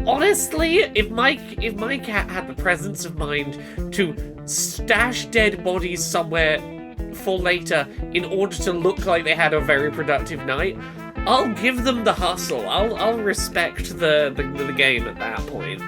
Honestly, if my cat had the presence of mind to stash dead bodies somewhere for later in order to look like they had a very productive night, I'll give them the hustle. I'll respect the game at that point.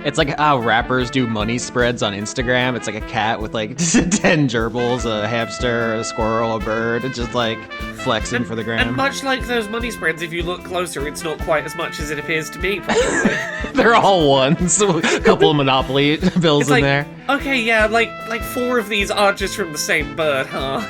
It's like how rappers do money spreads on Instagram. It's like a cat with like 10 gerbils, a hamster, a squirrel, a bird. It's just like flexing for the gram. And much like those money spreads, if you look closer, it's not quite as much as it appears to be, probably. They're all ones. A couple of Monopoly bills It's like, in there. Okay, yeah, like 4 of these are just from the same bird, huh?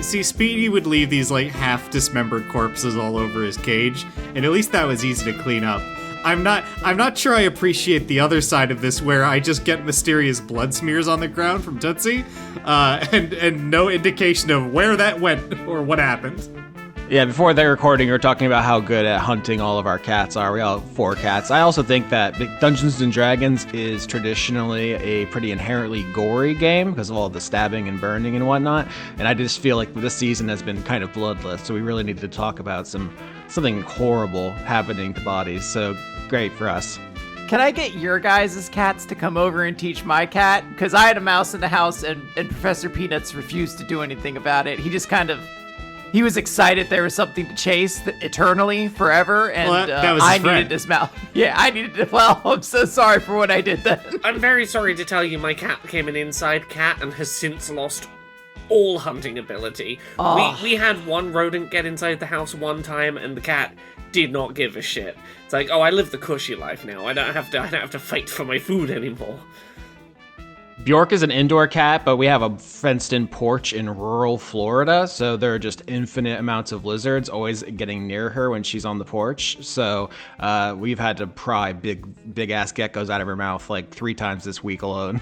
See, Speedy would leave these like half dismembered corpses all over his cage, and at least that was easy to clean up. I'm not sure I appreciate the other side of this, where I just get mysterious blood smears on the ground from Tootsie, and no indication of where that went or what happened. Yeah, before the recording, we were talking about how good at hunting all of our cats are. We all have 4 cats. I also think that Dungeons & Dragons is traditionally a pretty inherently gory game because of all the stabbing and burning and whatnot. And I just feel like this season has been kind of bloodless, so we really need to talk about something horrible happening to bodies. So great for us. Can I get your guys' cats to come over and teach my cat? Because I had a mouse in the house and Professor Peanuts refused to do anything about it. He just he was excited there was something to chase eternally, forever, and well, that was his friend. Needed his mouth. Yeah, I needed to. Well, I'm so sorry for what I did then. I'm very sorry to tell you my cat became an inside cat and has since lost all hunting ability. Oh. We had one rodent get inside the house one time, and the cat did not give a shit. It's like, oh, I live the cushy life now. I don't have to fight for my food anymore. Bjork is an indoor cat, but we have a fenced-in porch in rural Florida, so there are just infinite amounts of lizards always getting near her when she's on the porch. So we've had to pry big-ass geckos out of her mouth like 3 times this week alone.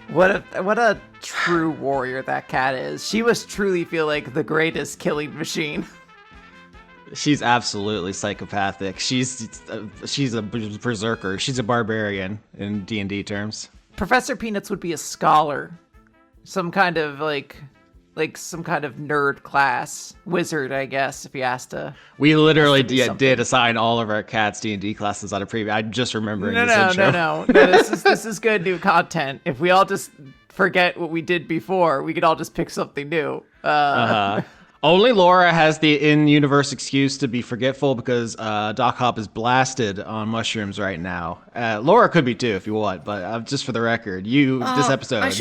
What a true warrior that cat is. She must truly feel like the greatest killing machine. She's absolutely psychopathic. She's a berserker. She's a barbarian in D&D terms. Professor Peanuts would be a scholar, some kind of like some kind of nerd class wizard, I guess. If he asked to, we literally did assign all of our cats D&D classes on a preview. I'm just remembering this intro. No. This is good new content. If we all just forget what we did before, we could all just pick something new. Only Laura has the in-universe excuse to be forgetful because Doc Hop is blasted on mushrooms right now. Laura could be too if you want, but just for the record, this episode. I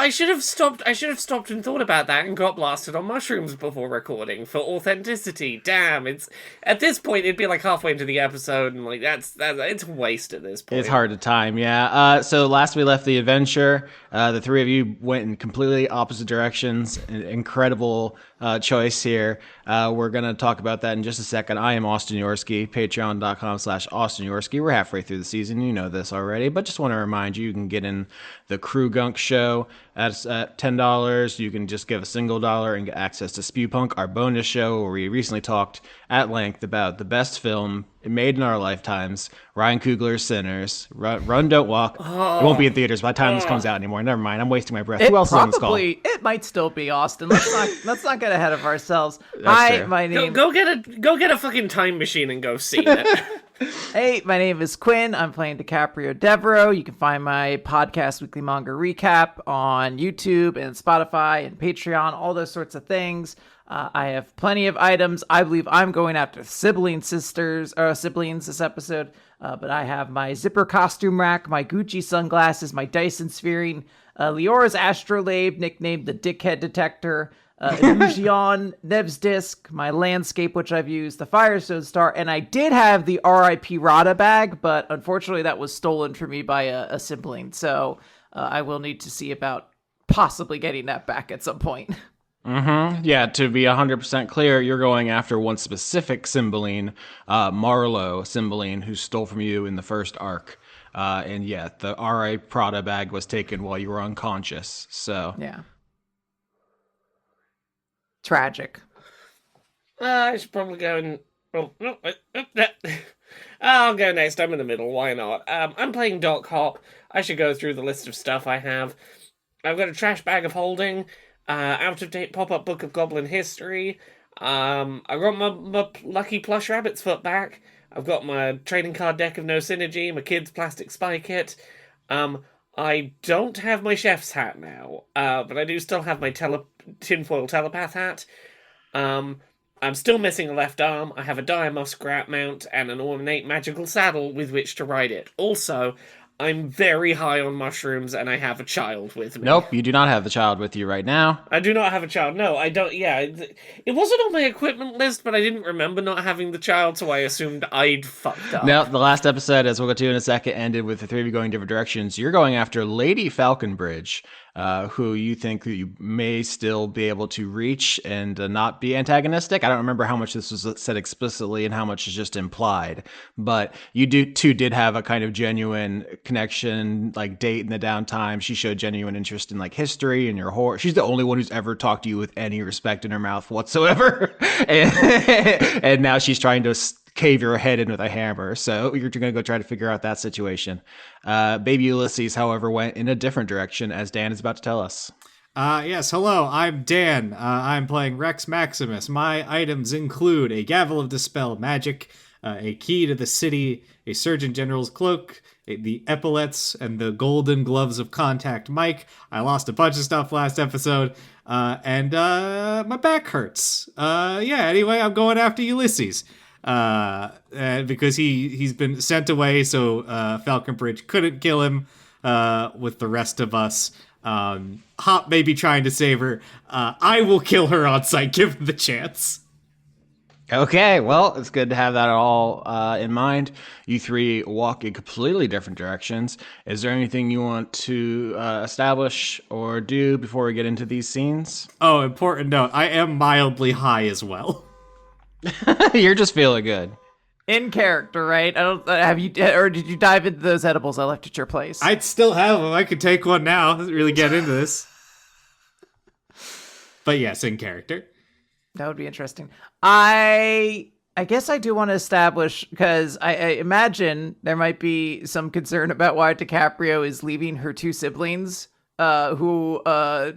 should have stopped and thought about that and got blasted on mushrooms before recording for authenticity. Damn, it's at this point it'd be like halfway into the episode and like that's it's a waste at this point. It's hard to time, yeah. So last we left the adventure, the 3 of you went in completely opposite directions. An incredible choice here. We're going to talk about that in just a second. I am Austin Yorsky, patreon.com/Austin Yorsky. We're halfway through the season. You know this already, but just want to remind you, you can get in the Crew Gunk show at $10. You can just give a single dollar and get access to Spew Punk, our bonus show where we recently talked at length about the best film made in our lifetimes, Ryan Coogler's Sinners. Run, Don't Walk. It won't be in theaters by the time this comes out anymore. Never mind. I'm wasting my breath. Who else is on this call? It might still be Austin. Let's not get ahead of ourselves. That's My name. Go get a fucking time machine and go see it. Hey, my name is Quinn. I'm playing DiCaprio Devereaux. You can find my podcast, Weekly Manga Recap, on YouTube and Spotify and Patreon, all those sorts of things. I have plenty of items. I believe I'm going after siblings this episode, but I have my zipper costume rack, my Gucci sunglasses, my Dyson Spheering, Leora's astrolabe, nicknamed the Dickhead Detector, Illusion, Nev's Disc, my landscape, which I've used, the Firestone Star, and I did have the R.I.P. Rada bag, but unfortunately that was stolen from me by a sibling, so I will need to see about possibly getting that back at some point. Mm-hmm. Yeah, to be 100% clear, you're going after one specific Cymbeline, Marlowe Cymbeline, who stole from you in the first arc. And yeah, the R.I. Prada bag was taken while you were unconscious, so... Yeah. Tragic. I should probably go and... Well, no, I'll go next. I'm in the middle. Why not? I'm playing Doc Hop. I should go through the list of stuff I have. I've got a trash bag of holding, out-of-date pop-up book of Goblin history. I got my lucky plush rabbit's foot back. I've got my trading card deck of No Synergy, my kid's plastic spy kit. I don't have my chef's hat now, but I do still have my tinfoil telepath hat. I'm still missing a left arm. I have a dire muskrat mount and an ornate magical saddle with which to ride it. Also, I'm very high on mushrooms and I have a child with me. Nope, you do not have the child with you right now. I do not have a child. No, I don't. Yeah, it wasn't on my equipment list, but I didn't remember not having the child, so I assumed I'd fucked up. No, the last episode, as we'll get to in a second, ended with the three of you going different directions. You're going after Lady Falconbridge, who you think you may still be able to reach and not be antagonistic. I don't remember how much this was said explicitly and how much is just implied, but you did have a kind of genuine connection, like date in the downtime. She showed genuine interest in like history and your hoard. She's the only one who's ever talked to you with any respect in her mouth whatsoever, and now she's trying to cave your head in with a hammer. So you're going to go try to figure out that situation. Baby Ulysses, however, went in a different direction, as Dan is about to tell us. Yes, hello, I'm Dan. I'm playing Rex Maximus. My items include a Gavel of Dispel Magic, a key to the city, a Surgeon General's cloak, the epaulets, and the golden gloves of Contact Mike. I lost a bunch of stuff last episode, and my back hurts. Anyway, I'm going after Ulysses. Because he's been sent away, so Falconbridge couldn't kill him with the rest of us. Hop may be trying to save her. I will kill her on sight, given the chance. Okay, well, it's good to have that all in mind. You three walk in completely different directions. Is there anything you want to establish or do before we get into these scenes? Oh, important note, I am mildly high as well. You're just feeling good. In character, right? I don't have you, or did you dive into those edibles I left at your place? I'd still have them. I could take one now. Really get into this. But yes, in character. That would be interesting. I guess I do want to establish, because I imagine there might be some concern about why DiCaprio is leaving her two siblings, who are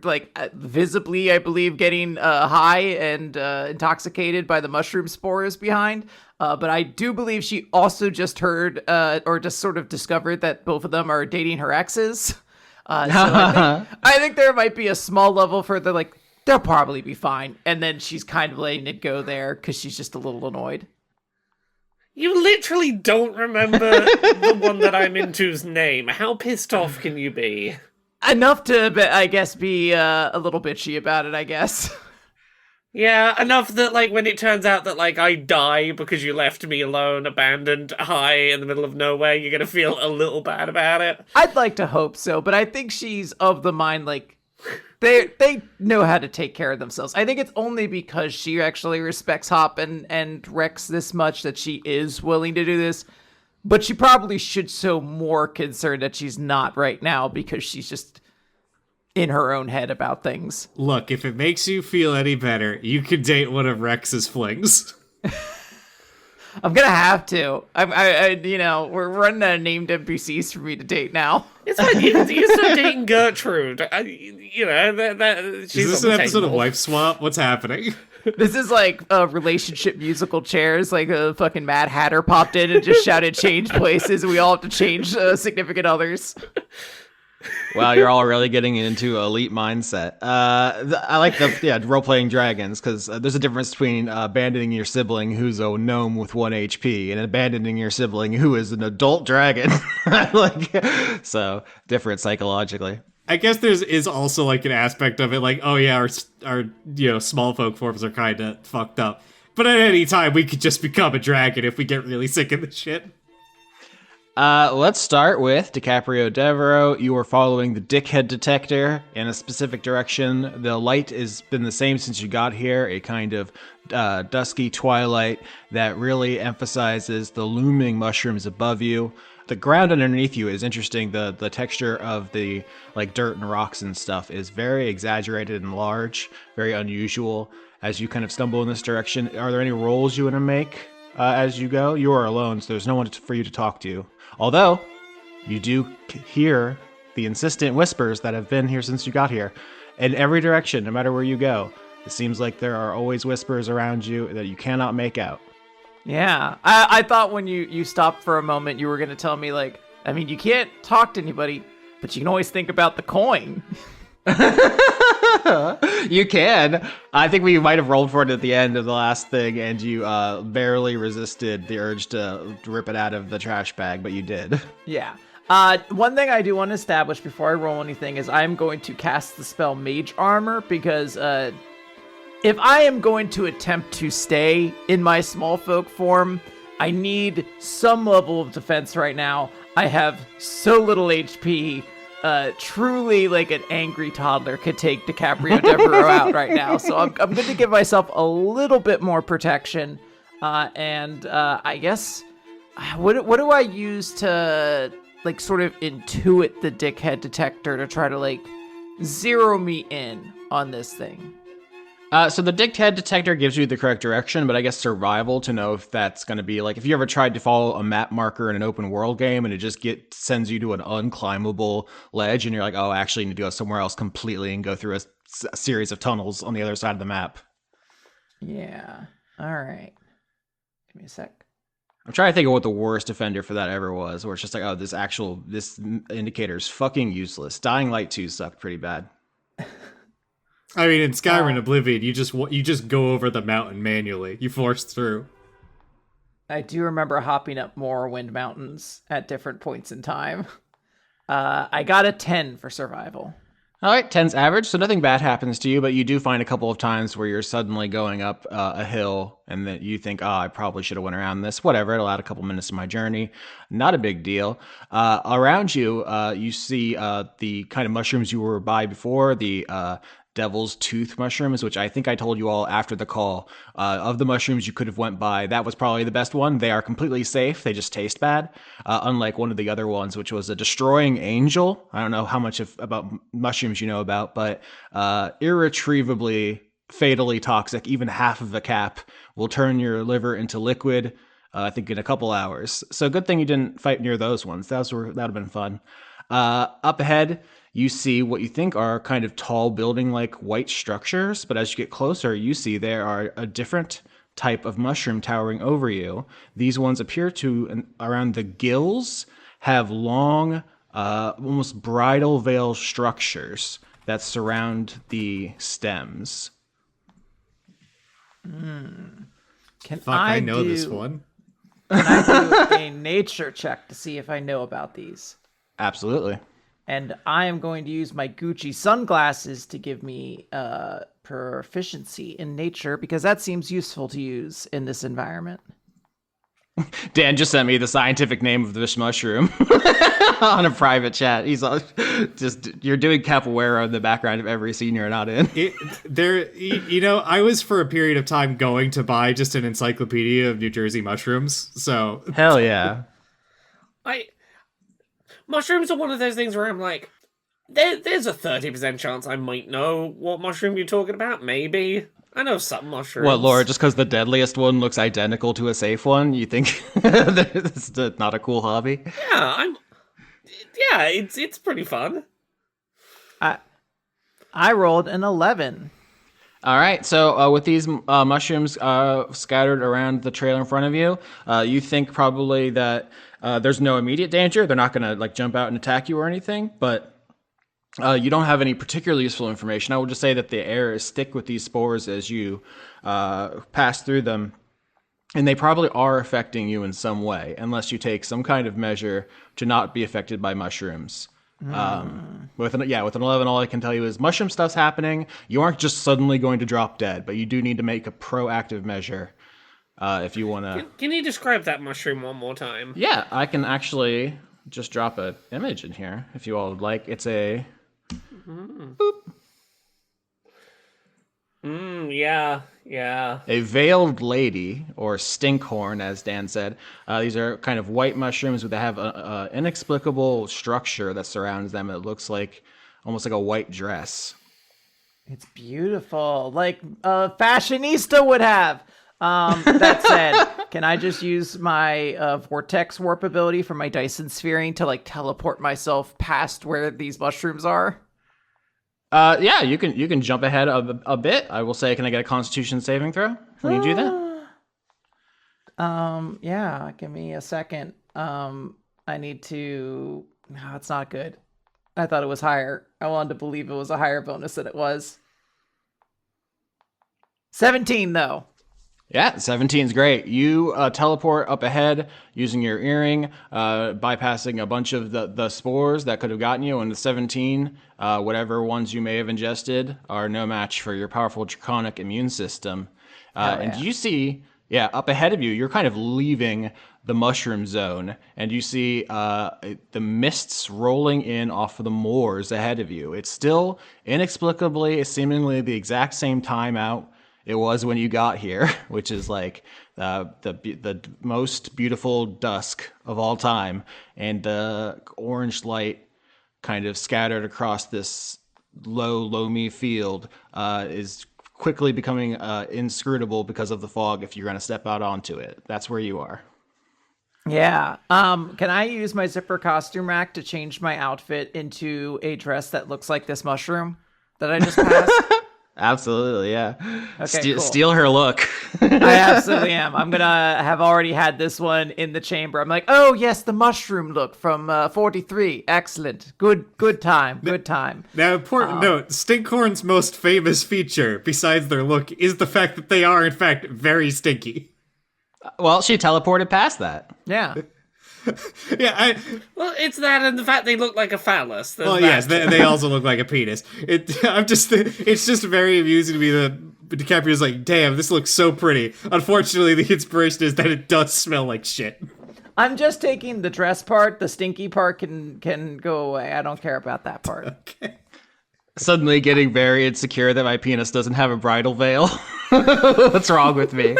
like visibly, I believe, getting high and intoxicated by the mushroom spores behind. But I do believe she also just heard or just sort of discovered that both of them are dating her exes. So I think there might be a small level for the like, they'll probably be fine. And then she's kind of letting it go there because she's just a little annoyed. You literally don't remember the one that I'm into's name. How pissed off can you be? Enough to, I guess, be a little bitchy about it, I guess. Yeah, enough that, like, when it turns out that, like, I die because you left me alone, abandoned, high, in the middle of nowhere, you're gonna feel a little bad about it. I'd like to hope so, but I think she's of the mind, like, they know how to take care of themselves. I think it's only because she actually respects Hop and Rex this much that she is willing to do this. But she probably should show more concern that she's not right now because she's just in her own head about things. Look, if it makes you feel any better, you can date one of Rex's flings. I'm gonna have to. We're running out of named NPCs for me to date now. It's fine. You can start dating Gertrude. She's Is this an episode of Wife Swap? What's happening? This is like a relationship musical chairs. Like a fucking Mad Hatter popped in and just shouted change places. And we all have to change significant others. Wow, you're all really getting into elite mindset. I like the role-playing dragons, because there's a difference between abandoning your sibling who's a gnome with 1 HP and abandoning your sibling who is an adult dragon. So different psychologically. I guess is also like an aspect of it, like, oh yeah, our small folk forms are kind of fucked up, but at any time we could just become a dragon if we get really sick of the shit. Let's start with DiCaprio Devereaux. You are following the dickhead detector in a specific direction. The light has been the same since you got here, a kind of dusky twilight that really emphasizes the looming mushrooms above you. The ground underneath you is interesting. The texture of the like dirt and rocks and stuff is very exaggerated and large, very unusual as you kind of stumble in this direction. Are there any rolls you want to make as you go? You are alone, so there's no one for you to talk to. Although, you do hear the insistent whispers that have been here since you got here. In every direction, no matter where you go, it seems like there are always whispers around you that you cannot make out. Yeah, I thought when you stopped for a moment, you were going to tell me, like, I mean, you can't talk to anybody, but you can always think about the coin. You can. I think we might have rolled for it at the end of the last thing, and you barely resisted the urge to rip it out of the trash bag, but you did. Yeah. One thing I do want to establish before I roll anything is I'm going to cast the spell Mage Armor, because if I am going to attempt to stay in my small folk form, I need some level of defense right now. I have so little HP. Truly, like an angry toddler could take DiCaprio Devereaux out right now. So I'm going to give myself a little bit more protection. And I guess, what do I use to, like, sort of intuit the dickhead detector to try to, like, zero me in on this thing? So the dickhead detector gives you the correct direction, but I guess survival to know if that's going to be like, if you ever tried to follow a map marker in an open world game and it just sends you to an unclimbable ledge and you're like, oh, actually you need to go somewhere else completely and go through a series of tunnels on the other side of the map. Yeah. All right. Give me a sec. I'm trying to think of what the worst offender for that ever was, where it's just like, oh, this indicator is fucking useless. Dying Light 2 sucked pretty bad. I mean, in Skyrim Oblivion, you just go over the mountain manually. You force through. I do remember hopping up Morrowind mountains at different points in time. I got a 10 for survival. All right, 10's average, so nothing bad happens to you, but you do find a couple of times where you're suddenly going up a hill and that you think, oh, I probably should have went around this. Whatever, it'll add a couple minutes to my journey. Not a big deal. Around you, you see the kind of mushrooms you were by before, the Devil's Tooth mushrooms, which I think I told you all after the call. Of the mushrooms you could have went by, that was probably the best one. They are completely safe. They just taste bad. Unlike one of the other ones, which was a Destroying Angel. I don't know how much about mushrooms you know about, but irretrievably, fatally toxic. Even half of a cap will turn your liver into liquid, I think in a couple hours. So good thing you didn't fight near those ones. That would have been fun. Up ahead, you see what you think are kind of tall building-like white structures, but as you get closer, you see there are a different type of mushroom towering over you. These ones appear to, around the gills, have long, almost bridal veil structures that surround the stems. I know this one. Can I do a nature check to see if I know about these? Absolutely. And I am going to use my Gucci sunglasses to give me proficiency in nature, because that seems useful to use in this environment. Dan just sent me the scientific name of this mushroom on a private chat. He's all, you're doing capoeira in the background of every scene you're not in. I was for a period of time going to buy just an encyclopedia of New Jersey mushrooms. So hell yeah. Mushrooms are one of those things where I'm like, there's a 30% chance I might know what mushroom you're talking about. Maybe. I know some mushrooms. What, Laura, just because the deadliest one looks identical to a safe one, you think it's not a cool hobby? Yeah, it's pretty fun. I rolled an 11. All right, so with these mushrooms scattered around the trail in front of you, you think probably that there's no immediate danger. They're not going to like jump out and attack you or anything, but you don't have any particularly useful information. I will just say that the air is thick with these spores as you pass through them, and they probably are affecting you in some way, unless you take some kind of measure to not be affected by mushrooms. With an 11, all I can tell you is mushroom stuff's happening. You aren't just suddenly going to drop dead, but you do need to make a proactive measure if you want to. Can you describe that mushroom one more time? Yeah, I can actually just drop an image in here if you all would like. It's a boop. Yeah. A veiled lady, or stinkhorn, as Dan said. These are kind of white mushrooms, but they have an inexplicable structure that surrounds them. It looks like almost like a white dress. It's beautiful, like a fashionista would have. That said, can I just use my vortex warp ability from my Dyson sphering to like teleport myself past where these mushrooms are? Yeah, you can jump ahead a bit. I will say, can I get a Constitution saving throw when you do that? Yeah, give me a second. I need to. No, it's not good. I thought it was higher. I wanted to believe it was a higher bonus than it was. 17 though. Yeah, 17 is great. You teleport up ahead using your earring, bypassing a bunch of the spores that could have gotten you, and the 17, whatever ones you may have ingested, are no match for your powerful draconic immune system. And you see, up ahead of you, you're kind of leaving the mushroom zone, and you see the mists rolling in off of the moors ahead of you. It's still inexplicably, seemingly the exact same time out it was when you got here, which is like the most beautiful dusk of all time, and the orange light kind of scattered across this loamy field is quickly becoming inscrutable because of the fog if you're going to step out onto it. That's where you are. Yeah. Can I use my zipper costume rack to change my outfit into a dress that looks like this mushroom that I just passed? Absolutely, yeah. Okay, cool. Steal her look. I absolutely am. I'm gonna have already had this one in the chamber. I'm like, oh yes, the mushroom look from 43. Excellent. Good time. Good time. Now, important note, Stinkhorn's most famous feature, besides their look, is the fact that they are, in fact, very stinky. Well, she teleported past that. Yeah. Well, it's that and the fact they look like a phallus. Well, yes, they also look like a penis. It's just very amusing to me that DiCaprio's like, damn, this looks so pretty. Unfortunately, the inspiration is that it does smell like shit. I'm just taking the dress part. The stinky part can go away. I don't care about that part. Okay. Suddenly getting very insecure that my penis doesn't have a bridal veil. What's wrong with me?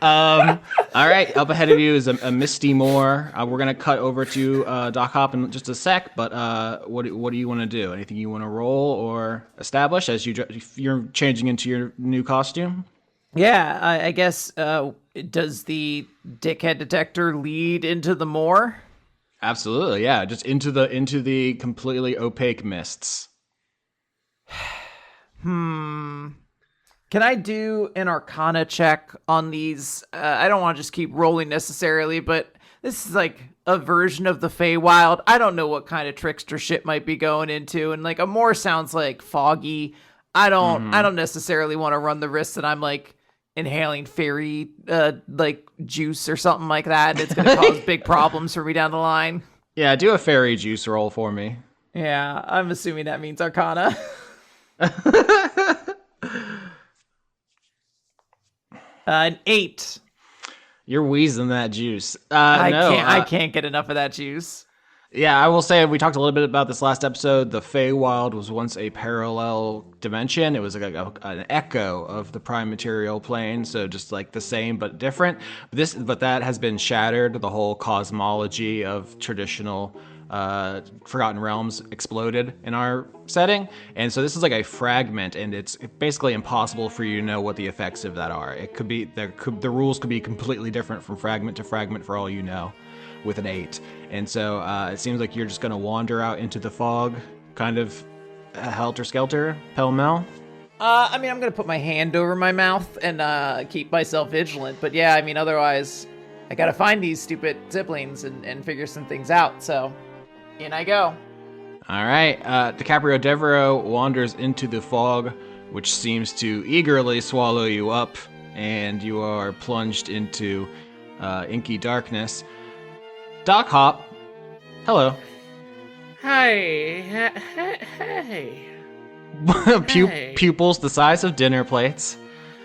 All right, up ahead of you is a misty moor. We're gonna cut over to Doc Hop in just a sec, but what do you want to do? Anything you want to roll or establish as you're changing into your new costume? Yeah, I guess. Does the dickhead detector lead into the moor? Absolutely, yeah. Just into the completely opaque mists. Can I do an Arcana check on these? I don't want to just keep rolling necessarily, but this is like a version of the Feywild. I don't know what kind of trickster shit might be going into, and like a moor sounds like foggy. I don't necessarily want to run the risk that I'm like inhaling fairy like juice or something like that. It's gonna cause big problems for me down the line. Yeah, do a fairy juice roll for me. Yeah, I'm assuming that means Arcana. An 8. You're wheezing that juice. I can't get enough of that juice. Yeah, I will say we talked a little bit about this last episode. The Feywild was once a parallel dimension. It was like an echo of the prime material plane, so just like the same but different. But that has been shattered. The whole cosmology of traditional Forgotten Realms exploded in our setting, and so this is like a fragment, and it's basically impossible for you to know what the effects of that are. The rules could be completely different from fragment to fragment for all you know with an 8. And so it seems like you're just going to wander out into the fog, kind of helter-skelter, pell-mell. I mean, I'm going to put my hand over my mouth and keep myself vigilant. But yeah, I mean, otherwise, I got to find these stupid siblings and figure some things out. So, in I go. All right. DiCaprio Devereaux wanders into the fog, which seems to eagerly swallow you up, and you are plunged into inky darkness. Doc Hop, hello. Hey. Pupils the size of dinner plates.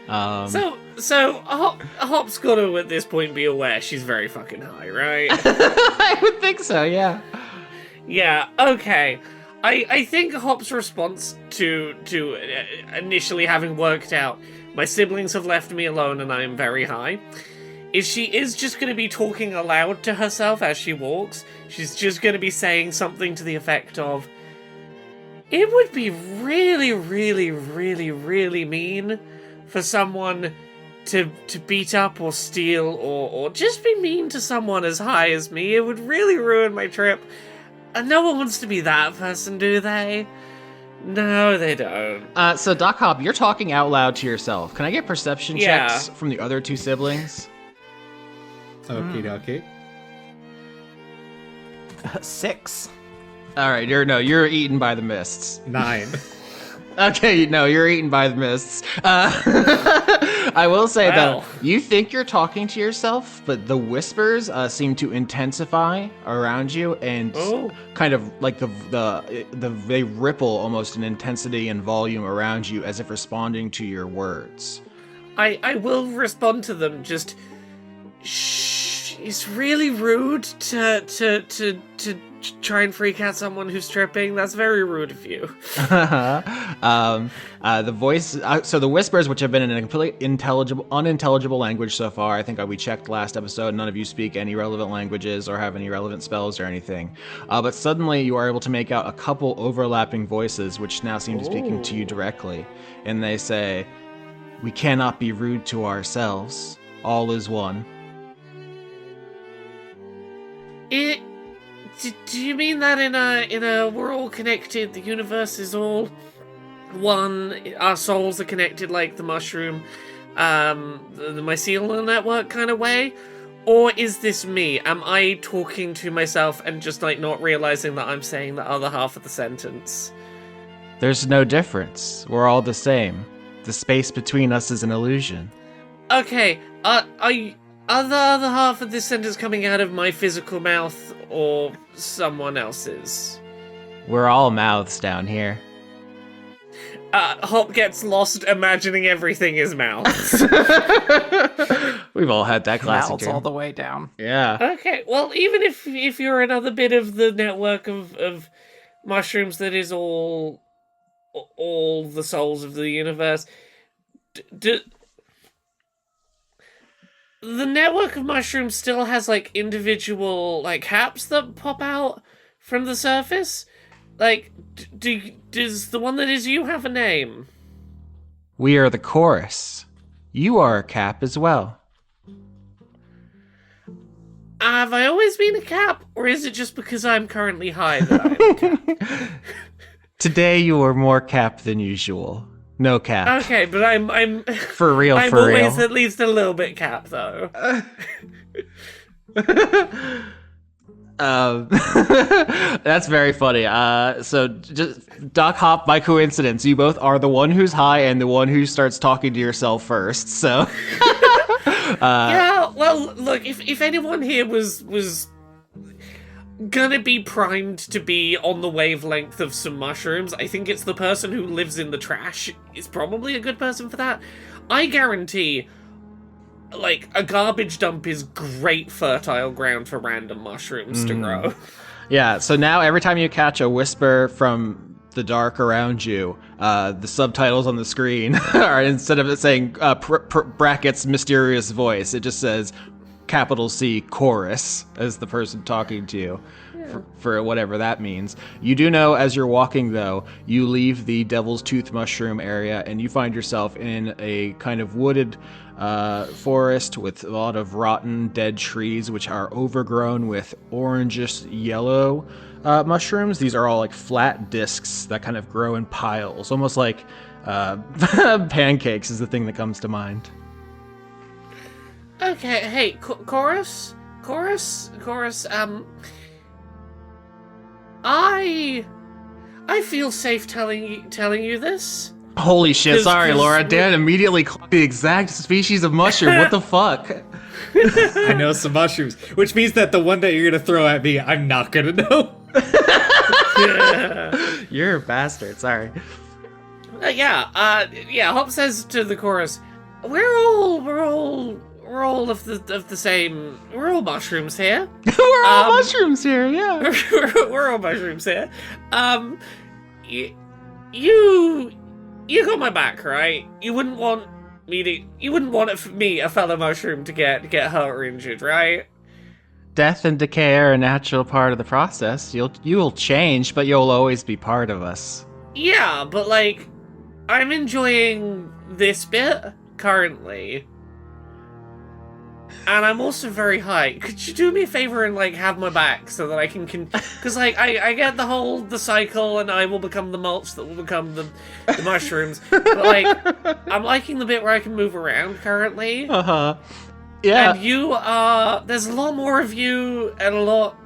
So Hop's gotta at this point be aware she's very fucking high, right? I would think so, yeah. Yeah, okay. I think Hop's response to initially having worked out my siblings have left me alone and I am very high is she is just going to be talking aloud to herself as she walks. She's just going to be saying something to the effect of, it would be really, really, really, really mean for someone to beat up or steal or just be mean to someone as high as me. It would really ruin my trip. And no one wants to be that person, do they? No, they don't. So Doc Hop, you're talking out loud to yourself. Can I get perception checks from the other two siblings? Okie dokie. 6. All right, you're eaten by the mists. 9. Okay, no, you're eaten by the mists. I will say Wow. though, you think you're talking to yourself, but the whispers seem to intensify around you and Oh. kind of like they ripple almost in intensity and volume around you as if responding to your words. I will respond to them. Just shh. It's really rude to try and freak out someone who's tripping. That's very rude of you. The voice, so the whispers, which have been in a completely unintelligible language so far. I think we checked last episode. None of you speak any relevant languages or have any relevant spells or anything. But suddenly you are able to make out a couple overlapping voices, which now seem to be speaking to you directly. And they say, "We cannot be rude to ourselves. All is one." Do you mean that in a we're all connected, the universe is all one, our souls are connected like the mushroom, the mycelial network kind of way? Or is this me? Am I talking to myself and just like not realizing that I'm saying the other half of the sentence? There's no difference. We're all the same. The space between us is an illusion. Okay, are the other half of this sentence coming out of my physical mouth or someone else's? We're all mouths down here. Hop gets lost imagining everything is mouths. We've all had that classic Mouths dream. all the way down. Yeah. Okay, well, even if you're another bit of the network of mushrooms that is all the souls of the universe, the network of mushrooms still has like individual like caps that pop out from the surface. Like, does the one that is you have a name? We are the chorus. You are a cap as well. Have I always been a cap, or is it just because I'm currently high that I'm a cap? Today you are more cap than usual. No cap. Okay, but I'm For real, I'm for real. always at least a little bit cap though. That's very funny. So just Doc Hop, by coincidence, you both are the one who's high and the one who starts talking to yourself first. So Yeah, well, look, if anyone here was gonna be primed to be on the wavelength of some mushrooms, I think it's the person who lives in the trash is probably a good person for that. I guarantee, like, a garbage dump is great fertile ground for random mushrooms to grow. yeah. So now every time you catch a whisper from the dark around you, the subtitles on the screen are, instead of it saying brackets mysterious voice, it just says capital C chorus as the person talking to you. For whatever that means. You do know as you're walking, though, you leave the Devil's Tooth mushroom area and you find yourself in a kind of wooded forest with a lot of rotten, dead trees, which are overgrown with orangish yellow mushrooms. These are all like flat discs that kind of grow in piles, almost like pancakes is the thing that comes to mind. Okay, hey, chorus, I feel safe telling you this. Holy shit, 'Cause- sorry, 'cause Laura. we- Dan immediately called the exact species of mushroom. What the fuck? I know some mushrooms, which means that the one that you're gonna throw at me, I'm not gonna know. You're a bastard, sorry. Hop says to the chorus, we're all of the same. We're all mushrooms here. We're all mushrooms here, yeah. We're all mushrooms here. You got my back, right? You wouldn't want me, a fellow mushroom, to get hurt or injured, right? Death and decay are a natural part of the process. You'll change, but you'll always be part of us. Yeah, but like, I'm enjoying this bit currently. And I'm also very high. Could you do me a favor and like have my back so that I can because like I get the cycle and I will become the mulch that will become the mushrooms. But like I'm liking the bit where I can move around currently. Uh-huh. Yeah. And you are... There's a lot more of you and a lot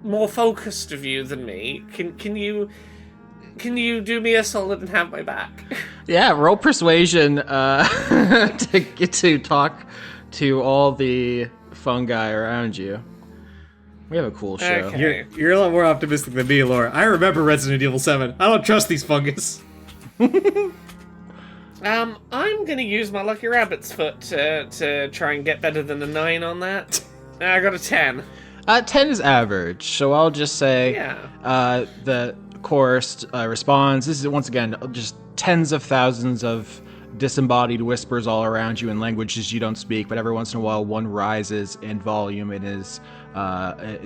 more focused of you than me. Can you do me a solid and have my back? Yeah, roll persuasion to get to talk to all the fungi around you. We have a cool show. Okay. You're a lot more optimistic than me, Laura. I remember Resident Evil 7. I don't trust these fungus. I'm gonna use my lucky rabbit's foot to try and get better than a 9 on that. I got a 10. 10 is average, so I'll just say the chorus responds. This is, once again, just tens of thousands of disembodied whispers all around you in languages you don't speak, but every once in a while one rises in volume and is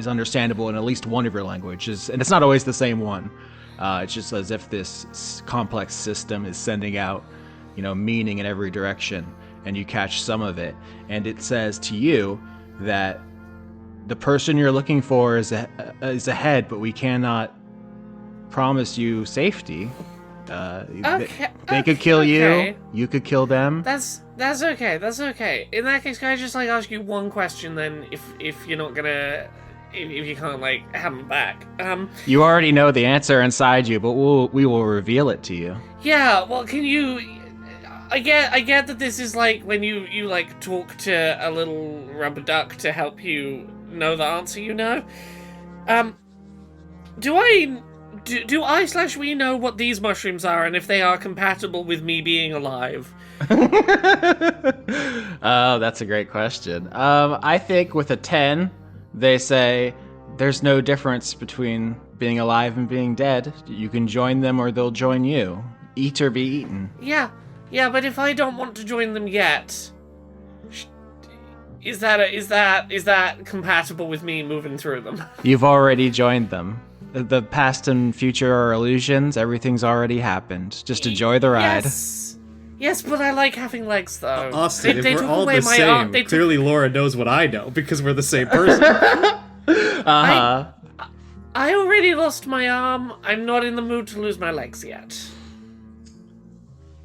understandable in at least one of your languages, and it's not always the same one. It's just as if this complex system is sending out, meaning in every direction, and you catch some of it, and it says to you that the person you're looking for is ahead, but we cannot promise you safety. They could kill you. You could kill them. That's okay. That's okay. In that case, can I just ask you one question then? If you're not gonna, if you can't have them back. You already know the answer inside you, but we will reveal it to you. Yeah. Well, can you? I get that this is when you talk to a little rubber duck to help you know the answer. Do I/we know what these mushrooms are and if they are compatible with me being alive? Oh, that's a great question. I think with a 10, they say there's no difference between being alive and being dead. You can join them or they'll join you. Eat or be eaten. Yeah, but if I don't want to join them yet, is that compatible with me moving through them? You've already joined them. The past and future are illusions. Everything's already happened. Just enjoy the ride. Yes, but I like having legs, though. Austin, if we're all the same, clearly Laura knows what I know, because we're the same person. Uh-huh. I already lost my arm. I'm not in the mood to lose my legs yet.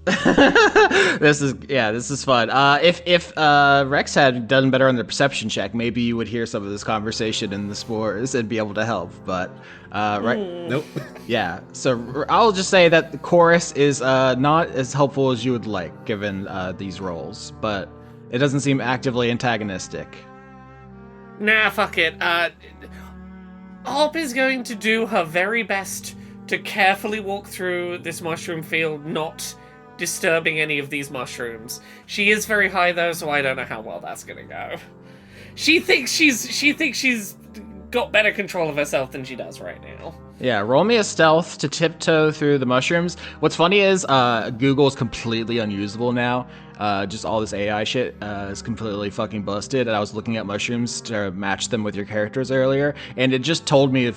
This is fun. If Rex had done better on the perception check, maybe you would hear some of this conversation in the spores and be able to help. But right, Nope. Yeah. So I'll just say that the chorus is not as helpful as you would like, given these roles. But it doesn't seem actively antagonistic. Nah, fuck it. Alp is going to do her very best to carefully walk through this mushroom field, not disturbing any of these mushrooms. She is very high though, so I don't know how well that's gonna go. She thinks she's got better control of herself than she does right now. Yeah, roll me a stealth to tiptoe through the mushrooms. What's funny is Google is completely unusable now. Just all this AI shit is completely fucking busted. And I was looking at mushrooms to match them with your characters earlier, and it just told me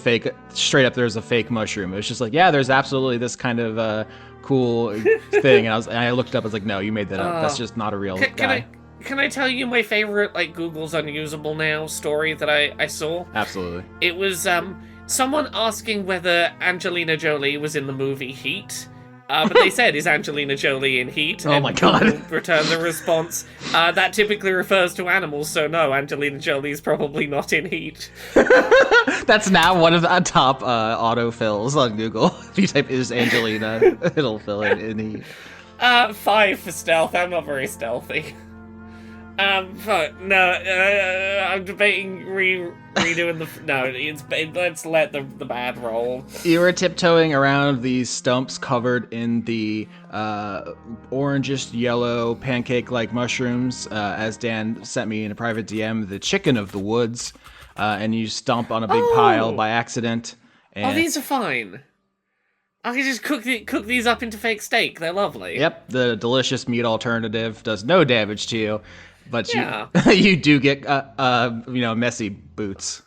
straight up there's a fake mushroom. It was just yeah, there's absolutely this kind of cool thing. And I looked it up. I was like, no, you made that up. That's just not a real guy. Can I tell you my favorite Google's unusable now story that I saw? Absolutely. It was someone asking whether Angelina Jolie was in the movie Heat. But they said, is Angelina Jolie in Heat? Oh my god. Google returned the response, that typically refers to animals, so no, Angelina Jolie's probably not in Heat. That's now one of the top autofills on Google. If you type is Angelina, it'll fill in Heat. 5 for stealth. I'm not very stealthy. But no, I'm debating redoing the. No, let's let the bad roll. You were tiptoeing around these stumps covered in the orangish yellow pancake-like mushrooms, as Dan sent me in a private DM, the chicken of the woods, and you stomp on a big pile by accident. And these are fine. I can just cook these up into fake steak. They're lovely. Yep, the delicious meat alternative does no damage to you. But yeah. you do get, messy boots.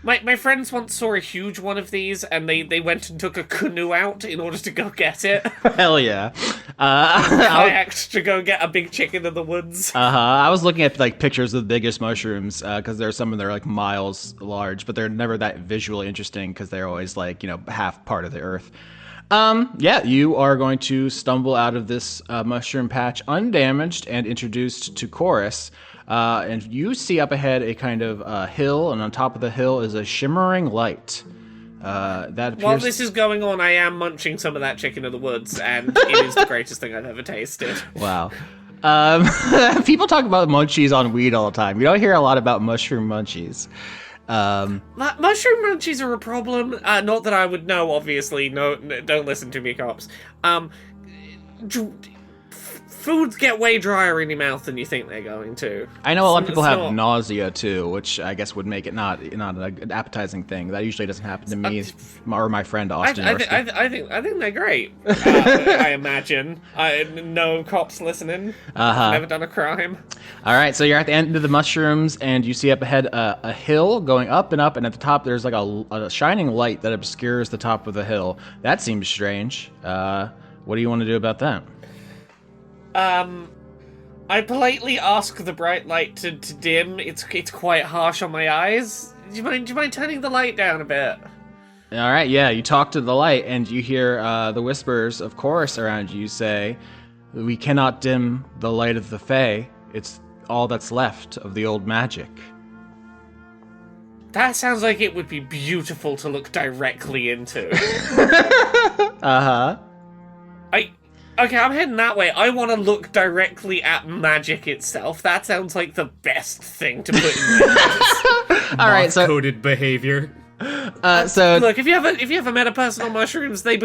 My friends once saw a huge one of these, and they went and took a canoe out in order to go get it. Hell yeah. Kayaked to go get a big chicken in the woods. I was looking at pictures of the biggest mushrooms, because there's some that are miles large, but they're never that visually interesting because they're always half part of the earth. Yeah, you are going to stumble out of this mushroom patch undamaged and introduced to Chorus. And you see up ahead a kind of hill, and on top of the hill is a shimmering light. That appears... While this is going on, I am munching some of that chicken of the woods, and it is the greatest thing I've ever tasted. Wow. People talk about munchies on weed all the time. You don't hear a lot about mushroom munchies. Mushroom munchies are a problem. Not that I would know, obviously. No, don't listen to me, cops. Foods get way drier in your mouth than you think they're going to. I know a lot of people have nausea too, which I guess would make it not an appetizing thing. That usually doesn't happen to me or my friend Austin. I think they're great. I imagine. No cops listening. Never done a crime. All right, so you're at the end of the mushrooms, and you see up ahead a hill going up, and at the top there's like a shining light that obscures the top of the hill. That seems strange. What do you want to do about that? I politely ask the bright light to dim. It's quite harsh on my eyes. Do you mind turning the light down a bit? All right, yeah. You talk to the light, and you hear the whispers of Chorus around you say, "We cannot dim the light of the Fae. It's all that's left of the old magic." That sounds like it would be beautiful to look directly into. Okay, I'm heading that way. I want to look directly at magic itself. That sounds like the best thing to put in there. All right, so coded behavior. So look, if you ever met a person on mushrooms, they're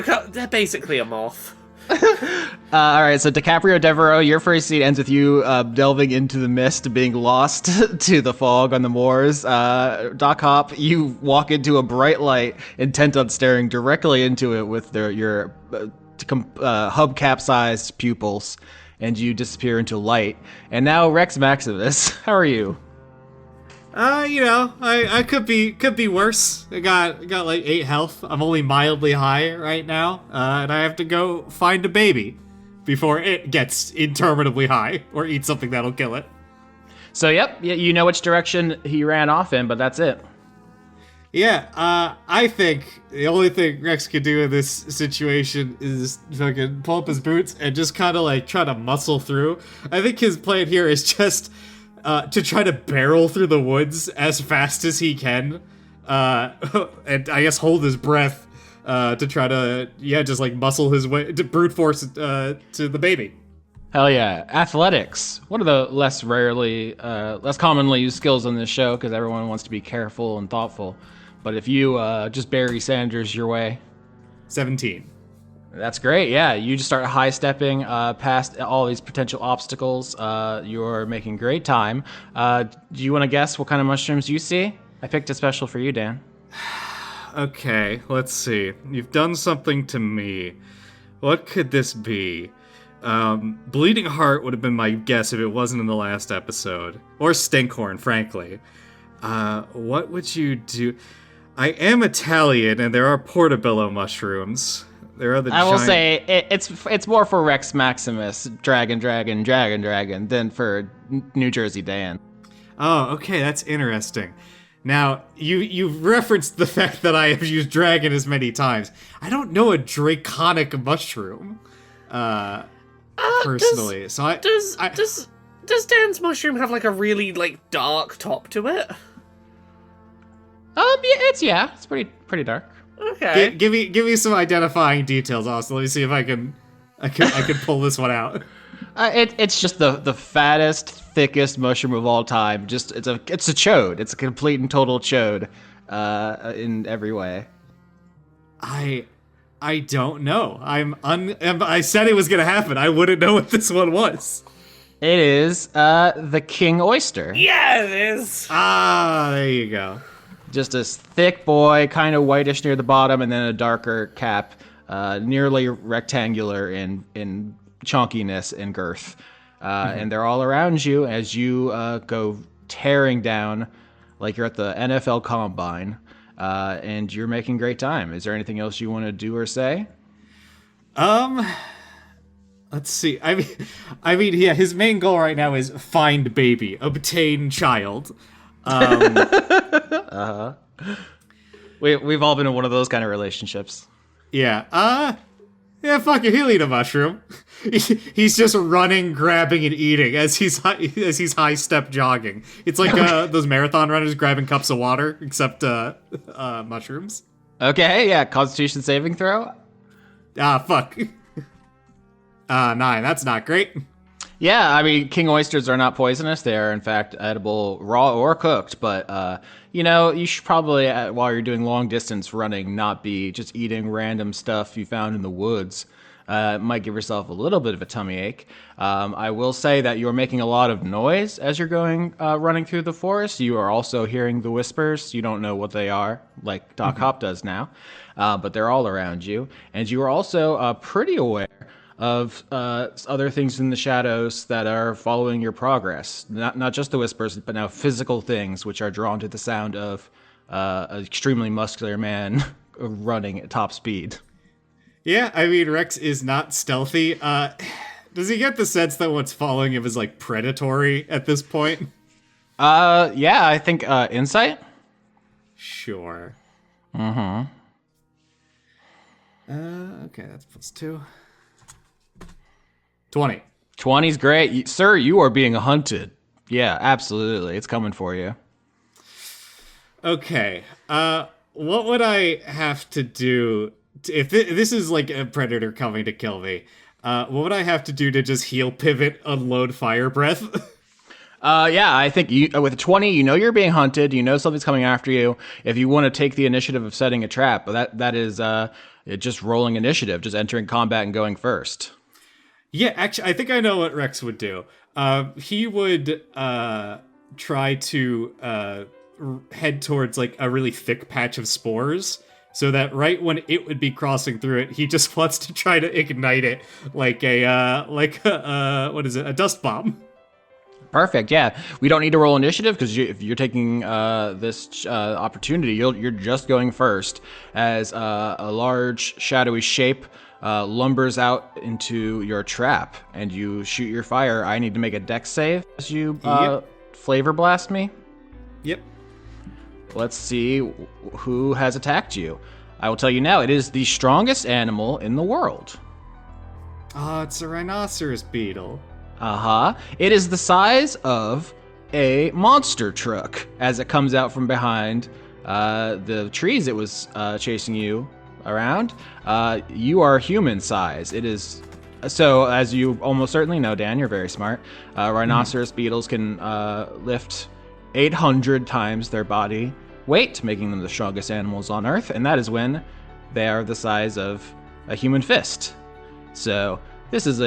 basically a moth. All right, so DiCaprio Devereaux, your first scene ends with you delving into the mist, being lost to the fog on the moors. Doc Hop, you walk into a bright light, intent on staring directly into it with your hubcap-sized pupils, and you disappear into light. And now, Rex Maximus, how are you? I could be worse. I got like 8 health. I'm only mildly high right now, and I have to go find a baby before it gets interminably high or eat something that'll kill it. So, yep, you know which direction he ran off in, but that's it. Yeah, I think the only thing Rex could do in this situation is fucking pull up his boots and just kind of like try to muscle through. I think his plan here is just to try to barrel through the woods as fast as he can, and I guess hold his breath to try to, just like muscle his way, to brute force to the baby. Hell yeah. Athletics. One of the less commonly used skills on this show because everyone wants to be careful and thoughtful. But if you just Barry Sanders your way. 17. That's great, yeah. You just start high-stepping past all these potential obstacles. You're making great time. Do you want to guess what kind of mushrooms you see? I picked a special for you, Dan. Okay, let's see. You've done something to me. What could this be? Bleeding Heart would have been my guess if it wasn't in the last episode. Or Stinkhorn, frankly. What would you do? I am Italian, and there are portobello mushrooms. There are the I will say it's more for Rex Maximus, Dragon, than for New Jersey Dan. Oh, okay, that's interesting. Now, you've referenced the fact that I have used dragon as many times. I don't know a draconic mushroom, personally. Does Dan's mushroom have like a really like dark top to it? It's pretty dark. Okay. Give me some identifying details, Austin. Let me see if I can pull this one out. It's just the fattest, thickest mushroom of all time. Just it's a chode. It's a complete and total chode, in every way. I don't know. I said it was gonna happen. I wouldn't know what this one was. It is the king oyster. Yeah, it is. Ah, there you go. Just a thick boy, kind of whitish near the bottom, and then a darker cap, nearly rectangular in chunkiness and girth. And they're all around you as you go tearing down like you're at the NFL Combine, and you're making great time. Is there anything else you want to do or say? Let's see. I mean, yeah, his main goal right now is find baby, obtain child. We've all been in one of those kind of relationships. Yeah. Yeah, fuck it, he'll eat a mushroom. He's just running, grabbing, and eating as he's high step jogging. It's like those marathon runners grabbing cups of water, except mushrooms. Okay, yeah, Constitution saving throw. Ah, fuck. 9. That's not great. Yeah, I mean, king oysters are not poisonous. They are, in fact, edible raw or cooked. But, you should probably, while you're doing long distance running, not be just eating random stuff you found in the woods. Might give yourself a little bit of a tummy ache. I will say that you're making a lot of noise as you're going running through the forest. You are also hearing the whispers. You don't know what they are, like Doc Hop does now, but they're all around you. And you are also pretty aware of other things in the shadows that are following your progress. Not just the whispers, but now physical things which are drawn to the sound of an extremely muscular man running at top speed. Yeah, I mean, Rex is not stealthy. Does he get the sense that what's following him is, like, predatory at this point? Yeah, I think insight? Sure. Mm-hmm. Okay, that's +2. 20. 20's great. Sir, you are being hunted. Yeah, absolutely. It's coming for you. Okay. What would I have to do if this is like a predator coming to kill me? What would I have to do to just heal, pivot, unload fire breath? Yeah, I think with 20, you're being hunted. You know something's coming after you. If you want to take the initiative of setting a trap, that is just rolling initiative, just entering combat and going first. Yeah, actually, I think I know what Rex would do. He would try to head towards like a really thick patch of spores, so that right when it would be crossing through it, he just wants to try to ignite it like a a dust bomb. Perfect. Yeah, we don't need to roll initiative because if you're taking this opportunity, you're just going first as a large shadowy shape lumbers out into your trap, and you shoot your fire. I need to make a dex save as you flavor blast me. Yep. Let's see who has attacked you. I will tell you now, it is the strongest animal in the world. Oh, it's a rhinoceros beetle. It is the size of a monster truck as it comes out from behind the trees it was chasing you around. You are human size. It is so, as you almost certainly know, Dan, you're very smart. Rhinoceros beetles can lift 800 times their body weight, making them the strongest animals on Earth, and that is when they are the size of a human fist. So this is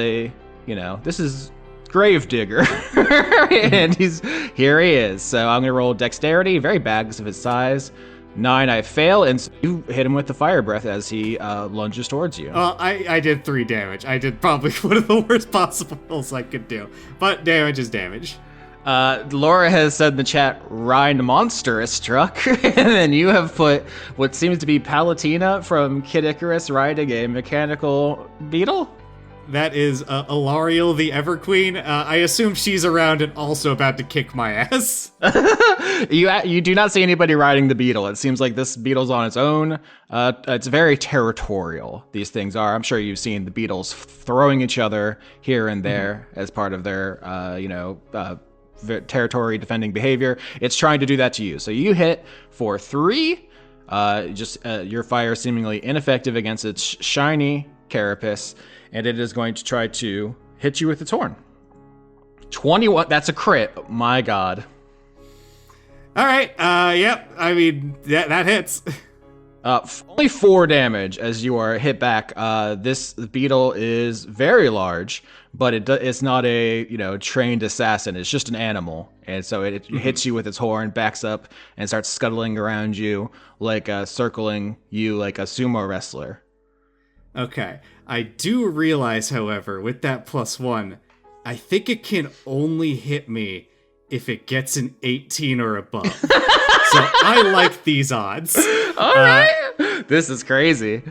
Gravedigger, and here he is. So I'm gonna roll dexterity, very bad because of his size. 9, I fail, and so you hit him with the fire breath as he lunges towards you. I did 3 damage. I did probably one of the worst possible rolls I could do, but damage is damage. Laura has said in the chat, "Rind monstrous truck," and then you have put what seems to be Palatina from Kid Icarus riding a mechanical beetle. That is Alariel the Everqueen. I assume she's around and also about to kick my ass. You do not see anybody riding the beetle. It seems like this beetle's on its own. It's very territorial, these things are. I'm sure you've seen the beetles throwing each other here and there as part of their, territory defending behavior. It's trying to do that to you. So you hit for 3. Your fire seemingly ineffective against its shiny carapace, and it is going to try to hit you with its horn. 21, that's a crit. My God. All right, yep, I mean, that hits. Only 4 damage as you are hit back. This beetle is very large, but it's not a trained assassin. It's just an animal, and so it hits you with its horn, backs up, and starts scuttling around you, like circling you like a sumo wrestler. Okay, I do realize, however, with that +1, I think it can only hit me if it gets an 18 or above. So I like these odds. All right. This is crazy.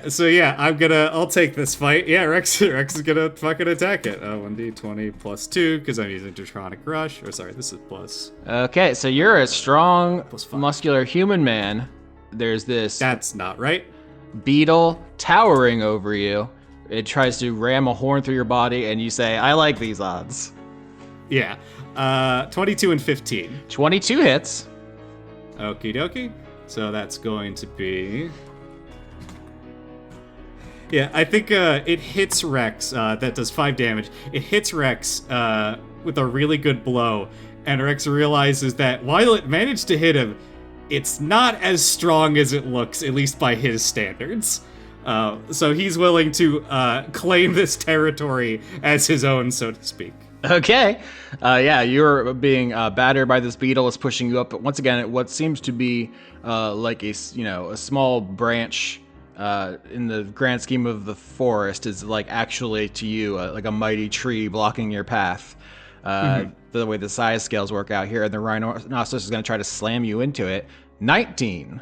So yeah, I'll take this fight. Yeah, Rex is gonna fucking attack it. 1d20 +2, because I'm using Draconic Rush. Or sorry, this is plus. Okay, so you're a strong, +5. muscular human man. There's this. That's not right. beetle towering over you. It tries to ram a horn through your body, and you say, I like these odds. Yeah. 22 and 15. 22 hits. Okie dokie. So that's going to be... Yeah, I think it hits Rex. That does 5 damage. It hits Rex with a really good blow, and Rex realizes that while it managed to hit him, it's not as strong as it looks, at least by his standards. So he's willing to claim this territory as his own, so to speak. Okay. Yeah, you're being battered by this beetle. It's pushing you up. But once again, what seems to be like a small branch in the grand scheme of the forest is like actually to you like a mighty tree blocking your path. The way the size scales work out here, and the rhinoceros is going to try to slam you into it. 19.